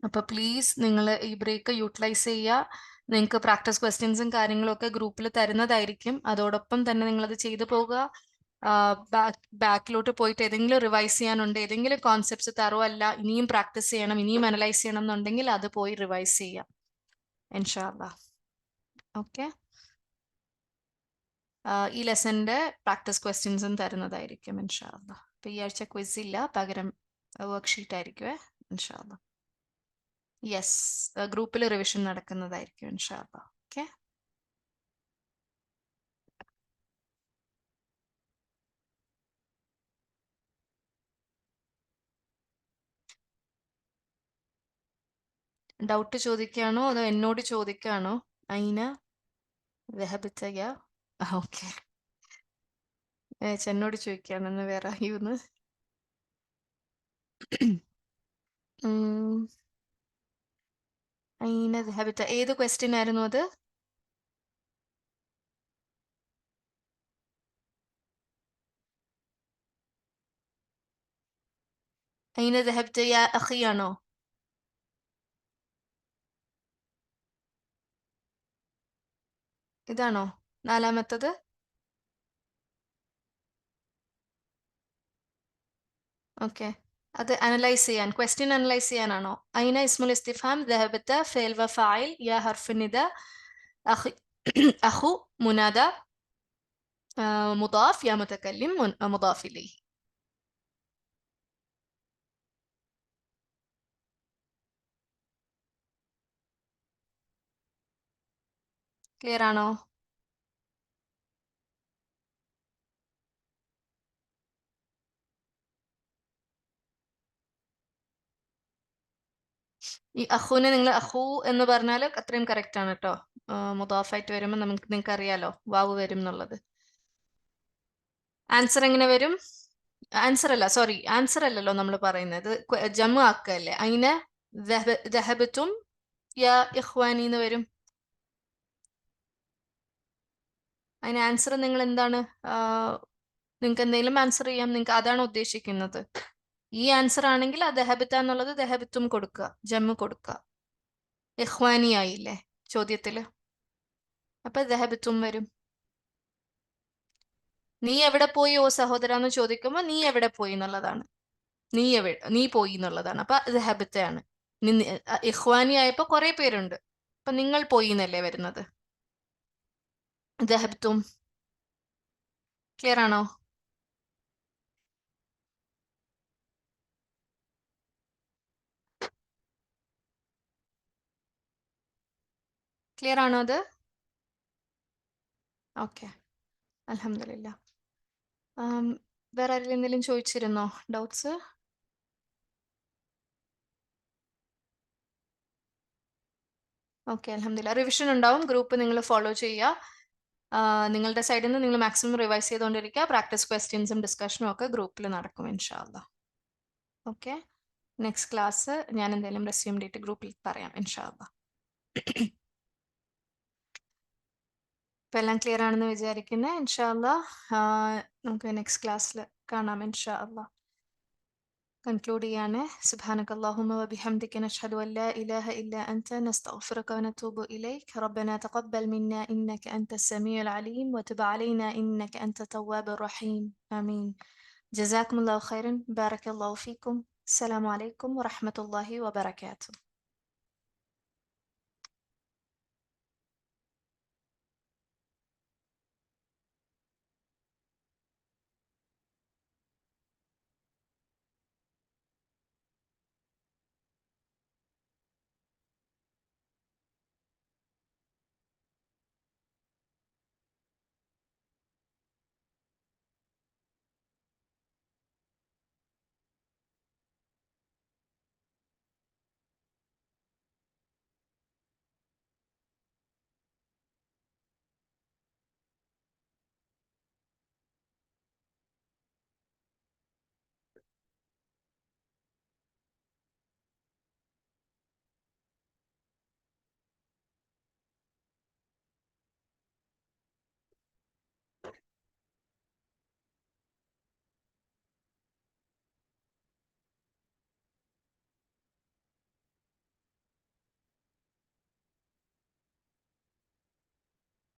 S1: അപ്പൊ പ്ലീസ് നിങ്ങൾ ഈ ബ്രേക്ക് യൂട്ടിലൈസ് ചെയ്യുക. നിങ്ങൾക്ക് പ്രാക്ടീസ് ക്വസ്റ്റ്യൻസും കാര്യങ്ങളും ഒക്കെ ഗ്രൂപ്പിൽ തരുന്നതായിരിക്കും. അതോടൊപ്പം തന്നെ നിങ്ങളത് ചെയ്തു പോകുക. ബാക്കിലോട്ട് പോയിട്ട് ഏതെങ്കിലും റിവൈസ് ചെയ്യാനുണ്ട്, ഏതെങ്കിലും കോൺസെപ്റ്റ്സ് തറോ അല്ല, ഇനിയും പ്രാക്ടീസ് ചെയ്യണം, ഇനിയും അനലൈസ് ചെയ്യണം എന്നുണ്ടെങ്കിൽ അത് പോയി റിവൈസ് ചെയ്യാം ഇൻഷാ അല്ലാ. ഓക്കെ, ഈ ലെസന്റെ പ്രാക്ടീസ് ക്വസ്റ്റ്യൻസും തരുന്നതായിരിക്കും ഇൻഷാ അല്ലാ. അപ്പൊ ഈ ആഴ്ച ക്വിസ് ഇല്ല, പകരം വർക്ക്ഷീറ്റ് ആയിരിക്കുവേ ഇൻഷാ അല്ലാ. യെസ്, ഗ്രൂപ്പിൽ റിവിഷൻ നടക്കുന്നതായിരിക്കും ഇൻഷാ അല്ലാ. ഓക്കെ, ഡൗട്ട് ചോദിക്കുകയാണോ അതോ എന്നോട് ചോദിക്കുകയാണോ? അയിന വെഹബിത്തയ. ഓക്കെ, എന്നോട് ചോദിക്കുകയാണെന്ന് വേറെ യൂന്ന്. അയിന വെഹബിത്ത ഏത് ക്വസ്റ്റ്യൻ ആയിരുന്നു അത്? അയിന വെഹബിത്തയ അഖിയാണോ? ഇതാണോ 4-മത്തത്? ഓക്കെ, അത് അനലൈസ് ചെയ്യാൻ, ക്വസ്റ്റ്യൻ അനലൈസ് ചെയ്യാനാണോ? അയിന ഇസ്മുൽ ഇസ്തിഫാം, ذهبت ഫേൽ വ ഫായിൽ, യാ ഹർഫ് നിദ, അഖി അഖു മുനാദ, മുദാഫ്, യാ മുതകല്ലിം മുദാഫ് ഇലൈഹി. ക്ലിയർ ആണോ? ഈ അഹുവിനെ നിങ്ങൾ അഹു എന്ന് പറഞ്ഞാൽ അത്രയും കറക്റ്റ് ആണ് കേട്ടോ. മുദാഫായിട്ട് വരുമ്പോൾ നിങ്ങൾക്ക് അറിയാലോ വാവ് വരും എന്നുള്ളത്. ആൻസർ എങ്ങനെ വരും? ആൻസർ അല്ല, സോറി, ആൻസർ അല്ലല്ലോ നമ്മൾ പറയുന്നത്, ജമ്മു ആക്കല്ലേ. അതിന് ദഹബത്തും യാ ഇഖ്വാനി എന്ന് വരും. അതിന് ആൻസർ നിങ്ങൾ എന്താണ്? നിങ്ങൾക്ക് എന്തെങ്കിലും ആൻസർ ചെയ്യാം, നിങ്ങൾക്ക് അതാണ് ഉദ്ദേശിക്കുന്നത്. ഈ ആൻസർ ആണെങ്കിൽ ആ ദഹബത്ത എന്നുള്ളത് ദഹബത്തും കൊടുക്കുക, ജമ്മു കൊടുക്കുക. ഇഖ്വാനി ആയില്ലേ ചോദ്യത്തില്, അപ്പൊ ദഹബത്തും വരും. നീ എവിടെ പോയി ഓ സഹോദര എന്ന് ചോദിക്കുമ്പോ നീ എവിടെ പോയി എന്നുള്ളതാണ്. നീ പോയി എന്നുള്ളതാണ്. അപ്പൊ ദഹബത്തയാണ്. ഇഖ്വാനി ആയപ്പോ കുറെ പേരുണ്ട്, അപ്പൊ നിങ്ങൾ പോയി എന്നല്ലേ വരുന്നത്. ദഹബത്തും. ക്ലിയർ ആണോ? ക്ലിയർ ആണോ അത്? ഓക്കെ, അൽഹംദുലില്ലാ. വേറെ ആരെങ്കിലും എന്തെങ്കിലും ചോദിച്ചിരുന്നോ ഡൗട്ട്സ്? ഓക്കെ, അൽഹംദുലില്ലാ. റിവിഷൻ ഉണ്ടാവും, ഗ്രൂപ്പ് നിങ്ങൾ ഫോളോ ചെയ്യുക. നിങ്ങളുടെ സൈഡിൽ നിന്ന് നിങ്ങൾ മാക്സിമം റിവൈസ് ചെയ്തുകൊണ്ടിരിക്കുക. പ്രാക്ടീസ് ക്വസ്റ്റ്യൻസും ഡിസ്കഷനും ഒക്കെ ഗ്രൂപ്പിൽ നടക്കും ഇൻഷാ അല്ലാ. ഓക്കെ, നെക്സ്റ്റ് ക്ലാസ് ഞാൻ എന്തെങ്കിലും റെസ്യൂം ഡേറ്റ് ഗ്രൂപ്പിൽ പറയാം ഇൻഷാ അല്ലാ. ഇപ്പൊ എല്ലാം ക്ലിയർ ആണെന്ന് വിചാരിക്കുന്നത് ഇൻഷാ അല്ലാ. നമുക്ക് നെക്സ്റ്റ് ക്ലാസ്സിൽ കാണാം ഇൻഷാ അല്ലാ. കൺക്ലൂഡ് ചെയ്യാണ്. സുബ്ഹാനകല്ലാഹുമ്മ വബിഹംദിക നഷ്ഹദു അൻ ലാ ഇലാഹ ഇല്ലാ അൻത നസ്തഗ്ഫിറുക വനതൂബു ഇലൈക്. റബ്ബനാ തഖബ്ബൽ മിന്നാ ഇന്നക അൻതസ് സമീഉൽ അലീം വതുബ് അലൈനാ ഇന്നക അൻത തവ്വാബുർ റഹീം. ആമീൻ. ജസാക്കുമുല്ലാഹു ഖൈറൻ. ബാറക്കല്ലാഹു ഫീക്കും. അസ്സലാമു അലൈക്കും വറഹ്മത്തുള്ളാഹി വബറകാതുഹു.